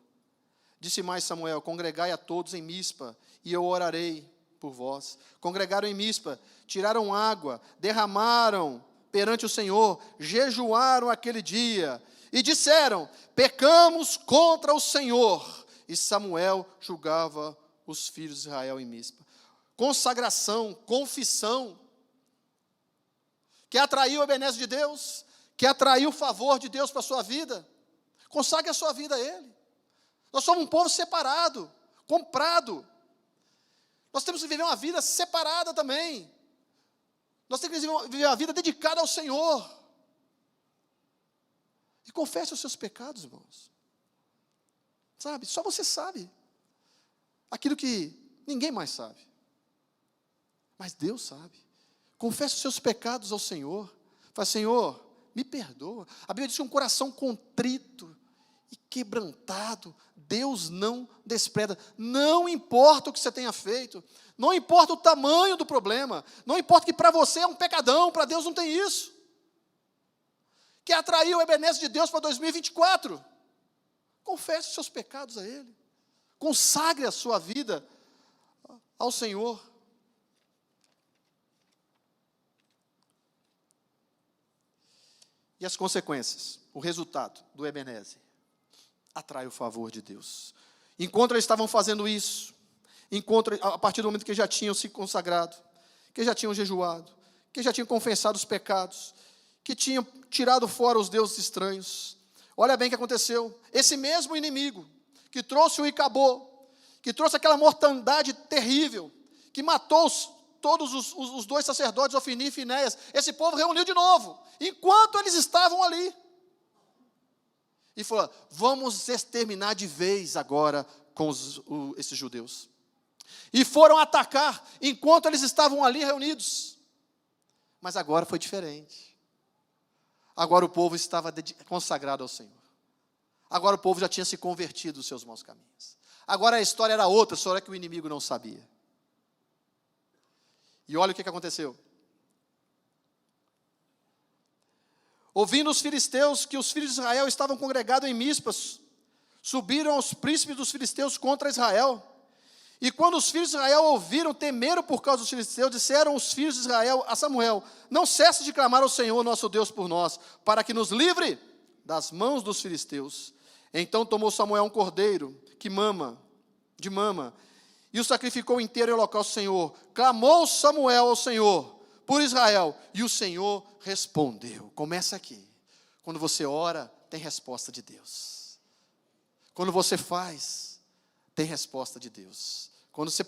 A: Disse mais Samuel, congregai a todos em Mispa, e eu orarei por vós. Congregaram em Mispa, tiraram água, derramaram perante o Senhor, jejuaram aquele dia, e disseram, pecamos contra o Senhor. E Samuel julgava os filhos de Israel em Mispa. Consagração, confissão, quer atrair o Ebenezer de Deus, quer atrair o favor de Deus para a sua vida, consagre a sua vida a Ele. Nós somos um povo separado, comprado, nós temos que viver uma vida separada também, nós temos que viver uma vida dedicada ao Senhor, e confesse os seus pecados, irmãos, sabe, só você sabe, aquilo que ninguém mais sabe, mas Deus sabe. Confesse os seus pecados ao Senhor. Fala, Senhor, me perdoa. A Bíblia diz que um coração contrito e quebrantado, Deus não despreza. Não importa o que você tenha feito, não importa o tamanho do problema, não importa que para você é um pecadão, para Deus não tem isso. Quer atrair o Ebenezer de Deus para 2024? Confesse os seus pecados a Ele. Consagre a sua vida ao Senhor. E as consequências, o resultado do Ebenezer, atrai o favor de Deus. Enquanto eles estavam fazendo isso, a partir do momento que já tinham se consagrado, que já tinham jejuado, que já tinham confessado os pecados, que tinham tirado fora os deuses estranhos, olha bem o que aconteceu, esse mesmo inimigo, que trouxe o Icabô, que trouxe aquela mortandade terrível, que matou todos os dois sacerdotes, Ofni e Finéias, esse povo reuniu de novo, enquanto eles estavam ali. E falou, vamos exterminar de vez agora com esses judeus. E foram atacar, enquanto eles estavam ali reunidos. Mas agora foi diferente. Agora o povo estava consagrado ao Senhor. Agora o povo já tinha se convertido dos seus maus caminhos. Agora a história era outra, só que o inimigo não sabia. E olha o que aconteceu. Ouvindo os filisteus que os filhos de Israel estavam congregados em Mispas, subiram os príncipes dos filisteus contra Israel. E quando os filhos de Israel ouviram, temeram por causa dos filisteus, disseram os filhos de Israel a Samuel, não cesse de clamar ao Senhor nosso Deus por nós, para que nos livre das mãos dos filisteus. Então tomou Samuel um cordeiro de mama, e o sacrificou inteiro em holocausto ao Senhor. Clamou Samuel ao Senhor por Israel, e o Senhor respondeu. Começa aqui. Quando você ora, tem resposta de Deus. Quando você faz, tem resposta de Deus. Quando você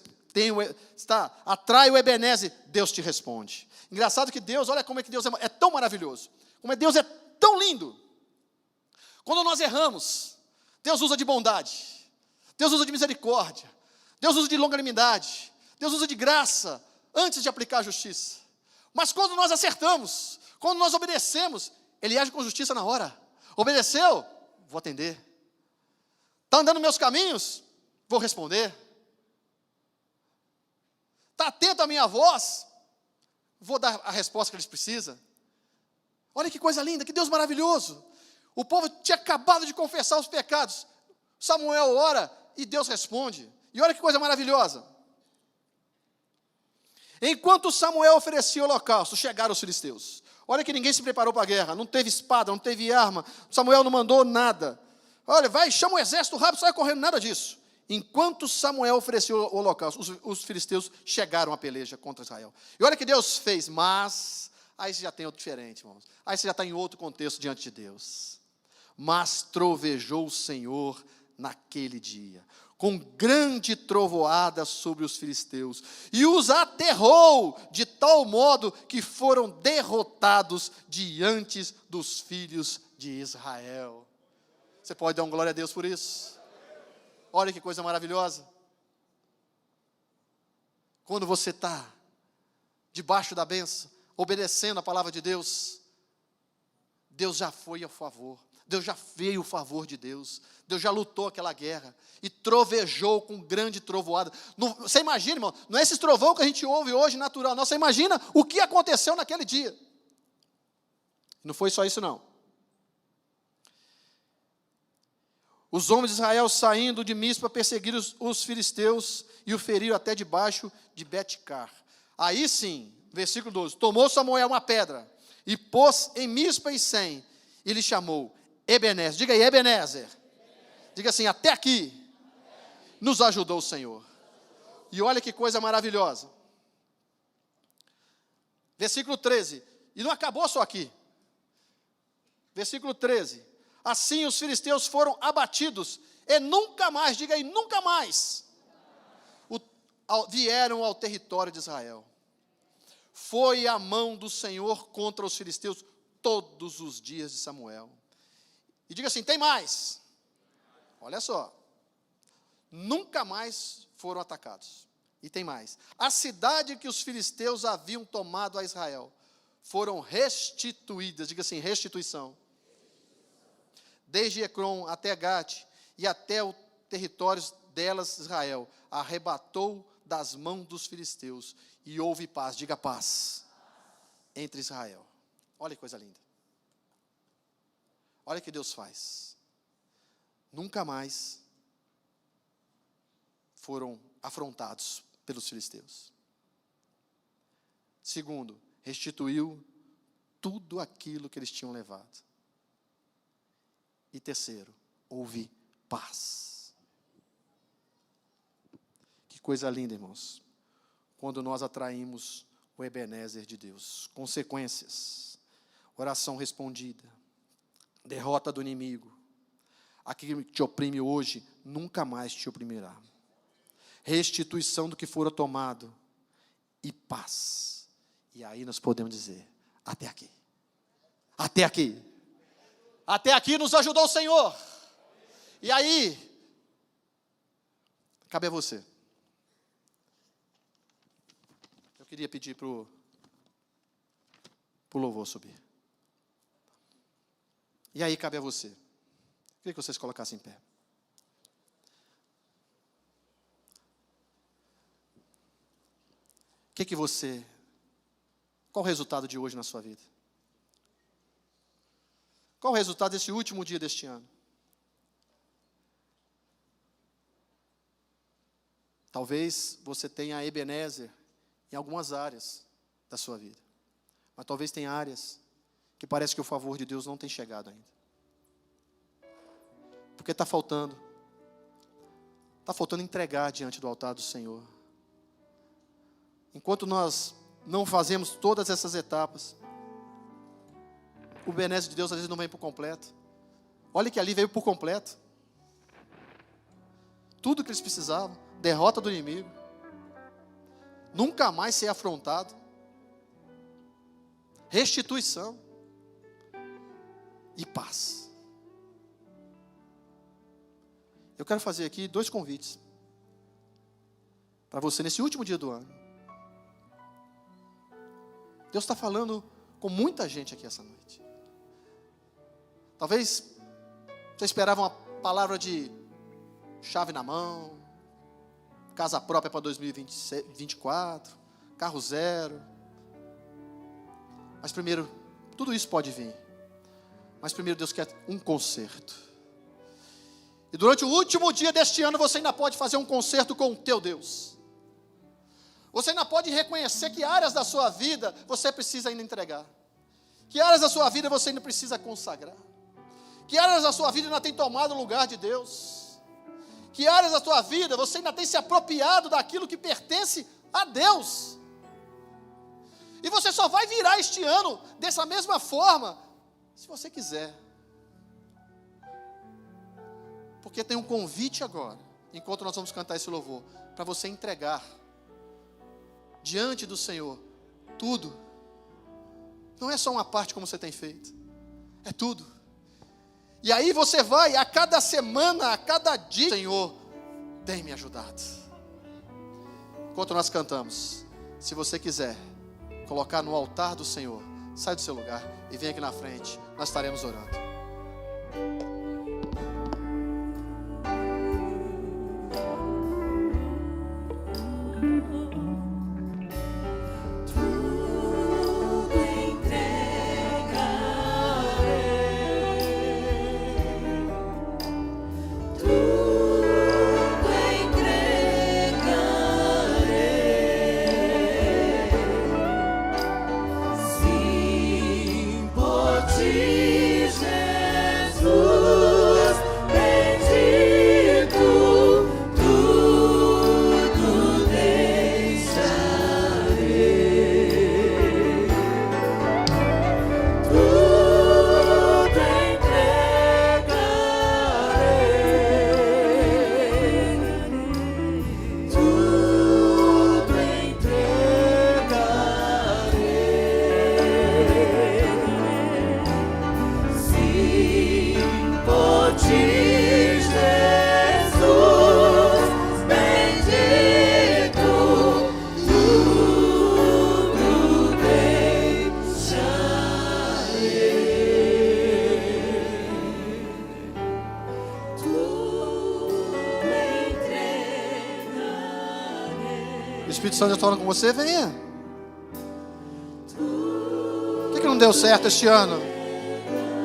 A: atrai o Ebenezer, Deus te responde. Engraçado que Deus, olha como é que Deus é tão maravilhoso. Como é Deus é tão lindo. Quando nós erramos, Deus usa de bondade. Deus usa de misericórdia. Deus usa de longanimidade. Deus usa de graça antes de aplicar a justiça. Mas quando nós acertamos, quando nós obedecemos, Ele age com justiça na hora. Obedeceu? Vou atender. Está andando nos meus caminhos? Vou responder. Está atento à minha voz? Vou dar a resposta que eles precisam. Olha que coisa linda, que Deus maravilhoso. O povo tinha acabado de confessar os pecados. Samuel ora e Deus responde. E olha que coisa maravilhosa. Enquanto Samuel oferecia o holocausto, chegaram os filisteus. Olha que ninguém se preparou para a guerra, não teve espada, não teve arma. Samuel não mandou nada. Olha, vai, chama o exército rápido, sai correndo, nada disso. Enquanto Samuel ofereceu o holocausto, os filisteus chegaram à peleja contra Israel. E olha o que Deus fez, mas aí você já tem outro diferente, irmãos. Aí você já está em outro contexto diante de Deus. Mas trovejou o Senhor naquele dia, com grande trovoada sobre os filisteus, e os aterrou de tal modo que foram derrotados diante dos filhos de Israel. Você pode dar um glória a Deus por isso? Olha que coisa maravilhosa. Quando você está debaixo da bênção, obedecendo a palavra de Deus, Deus já foi a favor. Deus já veio o favor de Deus. Deus já lutou aquela guerra e trovejou com grande trovoada. Você imagina, irmão, não é esse trovão que a gente ouve hoje natural, não. Você imagina o que aconteceu naquele dia. Não foi só isso, não. Os homens de Israel saindo de Mispa perseguiram os filisteus e o feriram até debaixo de Betcar. Aí sim, versículo 12, tomou Samuel uma pedra e pôs em Mispa e Sem, e lhe chamou Ebenezer. Diga aí, Ebenezer. Diga assim, até aqui nos ajudou o Senhor. E olha que coisa maravilhosa. Versículo 13, e não acabou só aqui. Versículo 13. Assim os filisteus foram abatidos, e nunca mais, diga aí, nunca mais, vieram ao território de Israel. Foi a mão do Senhor contra os filisteus todos os dias de Samuel. E diga assim, tem mais. Olha só. Nunca mais foram atacados. E tem mais. A cidade que os filisteus haviam tomado a Israel foram restituídas. Diga assim, restituição. Desde Ecrom até Gate e até o território delas, Israel arrebatou das mãos dos filisteus e houve paz, diga paz, entre Israel. Olha que coisa linda. Olha o que Deus faz. Nunca mais foram afrontados pelos filisteus. Segundo, restituiu tudo aquilo que eles tinham levado. E terceiro, houve paz. Que coisa linda, irmãos. Quando nós atraímos o Ebenezer de Deus. Consequências. Oração respondida. Derrota do inimigo. Aquilo que te oprime hoje, nunca mais te oprimirá. Restituição do que fora tomado. E paz. E aí nós podemos dizer, até aqui. Até aqui. Até aqui nos ajudou o Senhor. E aí, cabe a você. Eu queria pedir para o louvor subir. E aí cabe a você. Eu queria que vocês colocassem em pé. Qual o resultado de hoje na sua vida? Qual o resultado desse último dia deste ano? Talvez você tenha Ebenezer em algumas áreas da sua vida. Mas talvez tenha áreas que parece que o favor de Deus não tem chegado ainda. Porque está faltando. Está faltando entregar diante do altar do Senhor. Enquanto nós não fazemos todas essas etapas, o benesse de Deus às vezes não vem por completo. Olha que ali veio por completo. Tudo que eles precisavam. Derrota do inimigo. Nunca mais ser afrontado. Restituição. E paz. Eu quero fazer aqui 2 convites. Para você nesse último dia do ano. Deus está falando com muita gente aqui essa noite. Talvez você esperava uma palavra de chave na mão, casa própria para 2024, carro zero. Mas primeiro, tudo isso pode vir. Mas primeiro Deus quer um conserto. E durante o último dia deste ano você ainda pode fazer um conserto com o teu Deus. Você ainda pode reconhecer que áreas da sua vida você precisa ainda entregar. Que áreas da sua vida você ainda precisa consagrar. Que áreas da sua vida ainda tem tomado o lugar de Deus. Que áreas da sua vida você ainda tem se apropriado daquilo que pertence a Deus. E você só vai virar este ano dessa mesma forma, se você quiser. Porque tem um convite agora, enquanto nós vamos cantar esse louvor, para você entregar diante do Senhor tudo. Não é só uma parte como você tem feito, é tudo. E aí você vai a cada semana, a cada dia, Senhor, tem me ajudado. Enquanto nós cantamos, se você quiser colocar no altar do Senhor, sai do seu lugar e vem aqui na frente, nós estaremos orando. O Espírito Santo está falando com você, venha. O que não deu certo este ano?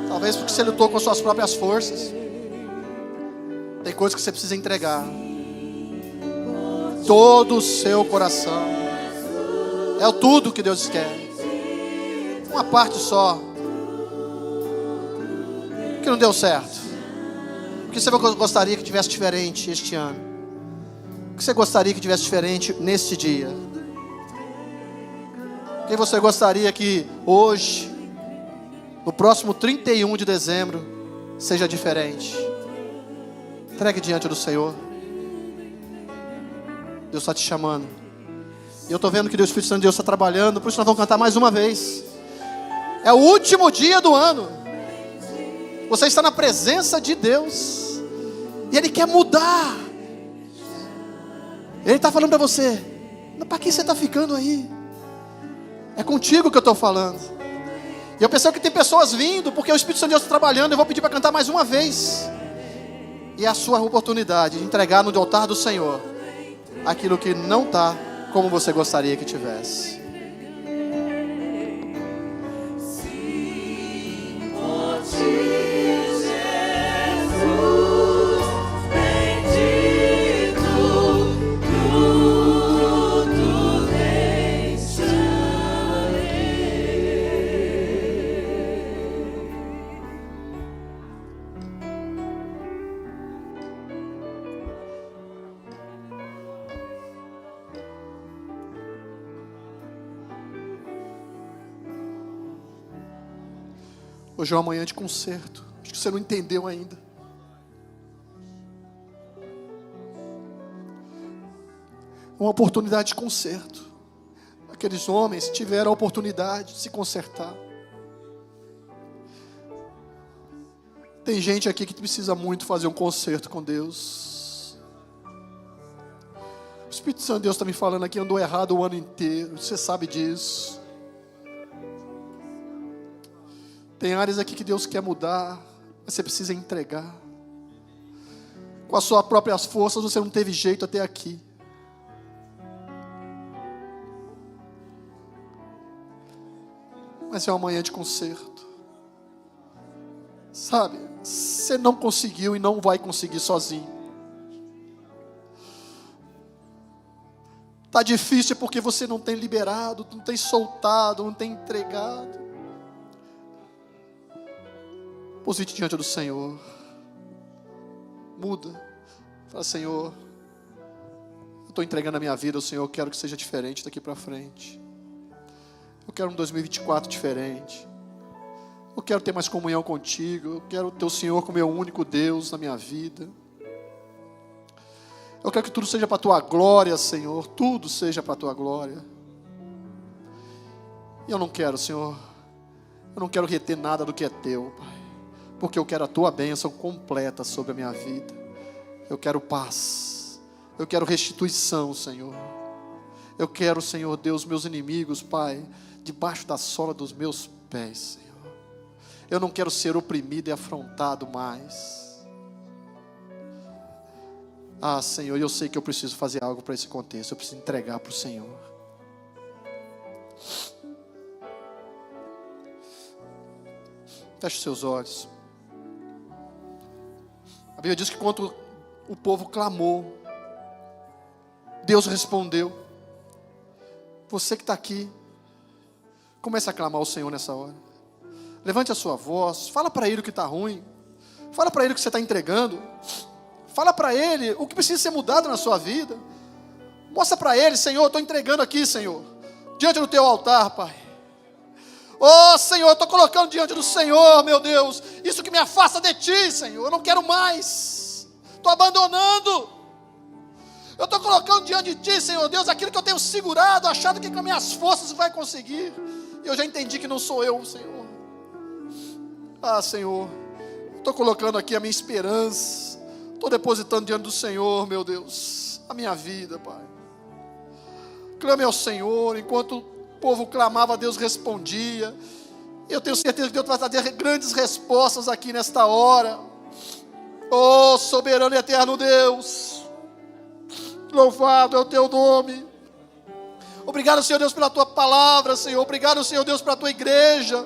A: Talvez porque você lutou com as suas próprias forças. Tem coisas que você precisa entregar. Todo o seu coração. É o tudo que Deus quer. Uma parte só. O que não deu certo? O que você gostaria que tivesse diferente este ano? O que você gostaria que tivesse diferente neste dia? O que você gostaria que hoje, no próximo 31 de dezembro, seja diferente? Entregue diante do Senhor. Deus está te chamando. E eu estou vendo que o Espírito Santo de Deus está trabalhando. Por isso nós vamos cantar mais uma vez. É o último dia do ano. Você está na presença de Deus. E Ele quer mudar. Ele está falando para você: para que você está ficando aí? É contigo que eu estou falando. E eu percebo que tem pessoas vindo, porque o Espírito Santo de Deus está trabalhando. Eu vou pedir para cantar mais uma vez. E é a sua oportunidade de entregar no altar do Senhor aquilo que não está como você gostaria que tivesse. Hoje é uma manhã de conserto. Acho que você não entendeu ainda. Uma oportunidade de conserto. Aqueles homens tiveram a oportunidade de se consertar. Tem gente aqui que precisa muito fazer um conserto com Deus. O Espírito Santo de Deus está me falando aqui, andou errado o ano inteiro. Você sabe disso. Tem áreas aqui que Deus quer mudar, mas você precisa entregar. Com as suas próprias forças você não teve jeito até aqui. Mas é uma manhã de conserto. Sabe, você não conseguiu e não vai conseguir sozinho. Está difícil porque você não tem liberado, não tem soltado, não tem entregado. Posite diante do Senhor. Muda. Fala, Senhor, eu estou entregando a minha vida ao Senhor, eu quero que seja diferente daqui para frente. Eu quero um 2024 diferente. Eu quero ter mais comunhão contigo. Eu quero ter o Senhor como meu único Deus na minha vida. Eu quero que tudo seja para a tua glória, Senhor. Tudo seja para a tua glória. E eu não quero, Senhor, eu não quero reter nada do que é teu, Pai. Porque eu quero a tua bênção completa sobre a minha vida. Eu quero paz. Eu quero restituição, Senhor. Eu quero, Senhor Deus, meus inimigos, Pai, debaixo da sola dos meus pés, Senhor. Eu não quero ser oprimido e afrontado mais. Ah, Senhor, eu sei que eu preciso fazer algo para esse contexto. Eu preciso entregar para o Senhor. Feche os seus olhos. A Bíblia diz que quando o povo clamou, Deus respondeu. Você que está aqui, comece a clamar ao Senhor nessa hora. Levante a sua voz, fala para Ele o que está ruim. Fala para Ele o que você está entregando. Fala para Ele o que precisa ser mudado na sua vida. Mostra para Ele, Senhor, eu estou entregando aqui, Senhor, diante do Teu altar, Pai. Oh, Senhor, eu estou colocando diante do Senhor, meu Deus, isso que me afasta de Ti, Senhor, eu não quero mais. Estou abandonando. Eu estou colocando diante de Ti, Senhor Deus, aquilo que eu tenho segurado, achado que com as minhas forças vai conseguir. E eu já entendi que não sou eu, Senhor. Ah, Senhor, estou colocando aqui a minha esperança. Estou depositando diante do Senhor, meu Deus, a minha vida, Pai. Clame ao Senhor, enquanto o povo clamava, Deus respondia. E eu tenho certeza que Deus vai trazer grandes respostas aqui nesta hora. Oh, soberano e eterno Deus, louvado é o Teu nome. Obrigado, Senhor Deus, pela Tua palavra, Senhor. Obrigado, Senhor Deus, pela Tua igreja.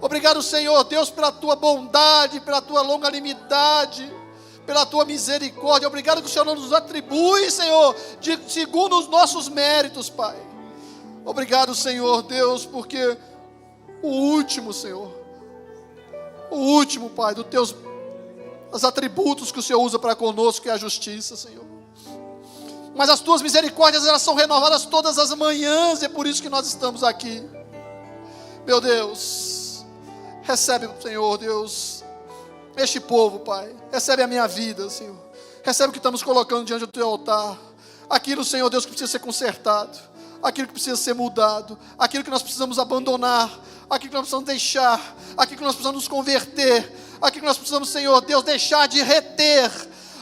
A: Obrigado, Senhor Deus, pela Tua bondade, pela Tua longanimidade, pela Tua misericórdia. Obrigado que o Senhor não nos atribui, Senhor, segundo os nossos méritos, Pai. Obrigado, Senhor Deus, porque o último, Senhor, o último, Pai, os atributos que o Senhor usa para conosco é a justiça, Senhor. Mas as Tuas misericórdias, elas são renovadas todas as manhãs, e é por isso que nós estamos aqui. Meu Deus, recebe, Senhor Deus, este povo, Pai. Recebe a minha vida, Senhor. Recebe o que estamos colocando diante do Teu altar. Aquilo, Senhor Deus, que precisa ser consertado. Aquilo que precisa ser mudado. Aquilo que nós precisamos abandonar. Aquilo que nós precisamos deixar. Aquilo que nós precisamos nos converter. Aquilo que nós precisamos, Senhor Deus, deixar de reter.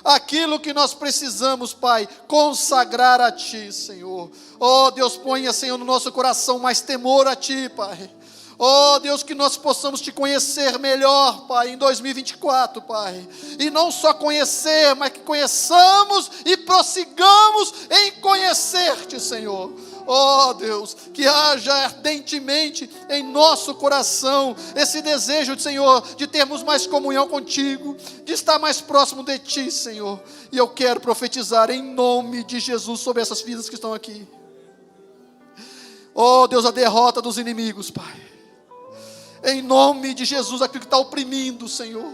A: Aquilo que nós precisamos, Pai, consagrar a Ti, Senhor. Oh, Deus, ponha, Senhor, no nosso coração mais temor a Ti, Pai. Oh, Deus, que nós possamos Te conhecer melhor, Pai, em 2024, Pai. E não só conhecer, mas que conheçamos e prossigamos em conhecer-Te, Senhor. Oh, Deus, que haja ardentemente em nosso coração esse desejo, Senhor, de termos mais comunhão contigo, de estar mais próximo de Ti, Senhor. E eu quero profetizar em nome de Jesus sobre essas vidas que estão aqui. Oh, Deus, a derrota dos inimigos, Pai. Em nome de Jesus, aquilo que está oprimindo, Senhor.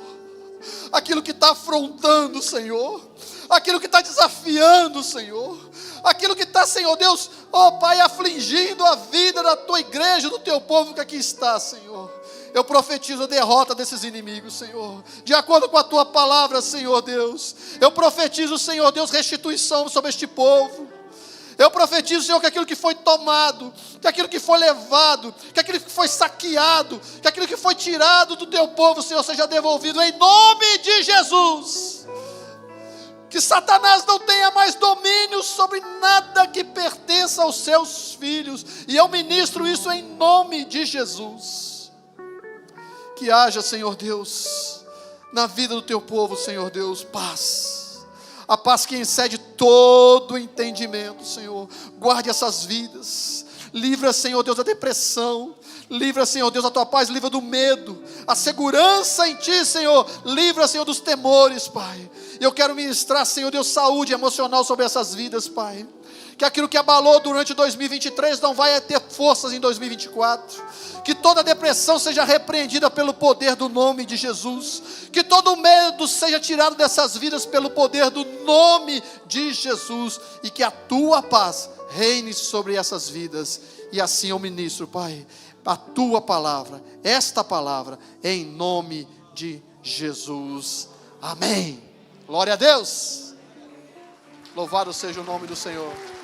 A: Aquilo que está afrontando, Senhor. Aquilo que está desafiando, Senhor. Aquilo que está, Senhor Deus, oh Pai, afligindo a vida da Tua igreja, do Teu povo que aqui está, Senhor. Eu profetizo a derrota desses inimigos, Senhor. De acordo com a Tua palavra, Senhor Deus. Eu profetizo, Senhor Deus, restituição sobre este povo. Eu profetizo, Senhor, que aquilo que foi tomado, que aquilo que foi levado, que aquilo que foi saqueado, que aquilo que foi tirado do Teu povo, Senhor, seja devolvido em nome de Jesus. Que Satanás não tenha mais domínio sobre nada que pertença aos seus filhos. E eu ministro isso em nome de Jesus. Que haja, Senhor Deus, na vida do Teu povo, Senhor Deus, paz. A paz que excede todo entendimento, Senhor. Guarde essas vidas. Livra, Senhor Deus, da depressão. Livra, Senhor Deus, a Tua paz, livra do medo. A segurança em Ti, Senhor. Livra, Senhor, dos temores, Pai. E eu quero ministrar, Senhor Deus, saúde emocional sobre essas vidas, Pai. Que aquilo que abalou durante 2023 não vai ter forças em 2024. Que toda depressão seja repreendida pelo poder do nome de Jesus. Que todo medo seja tirado dessas vidas pelo poder do nome de Jesus. E que a Tua paz reine sobre essas vidas. E assim eu ministro, Pai, a Tua palavra, esta palavra, em nome de Jesus. Amém. Glória a Deus. Louvado seja o nome do Senhor.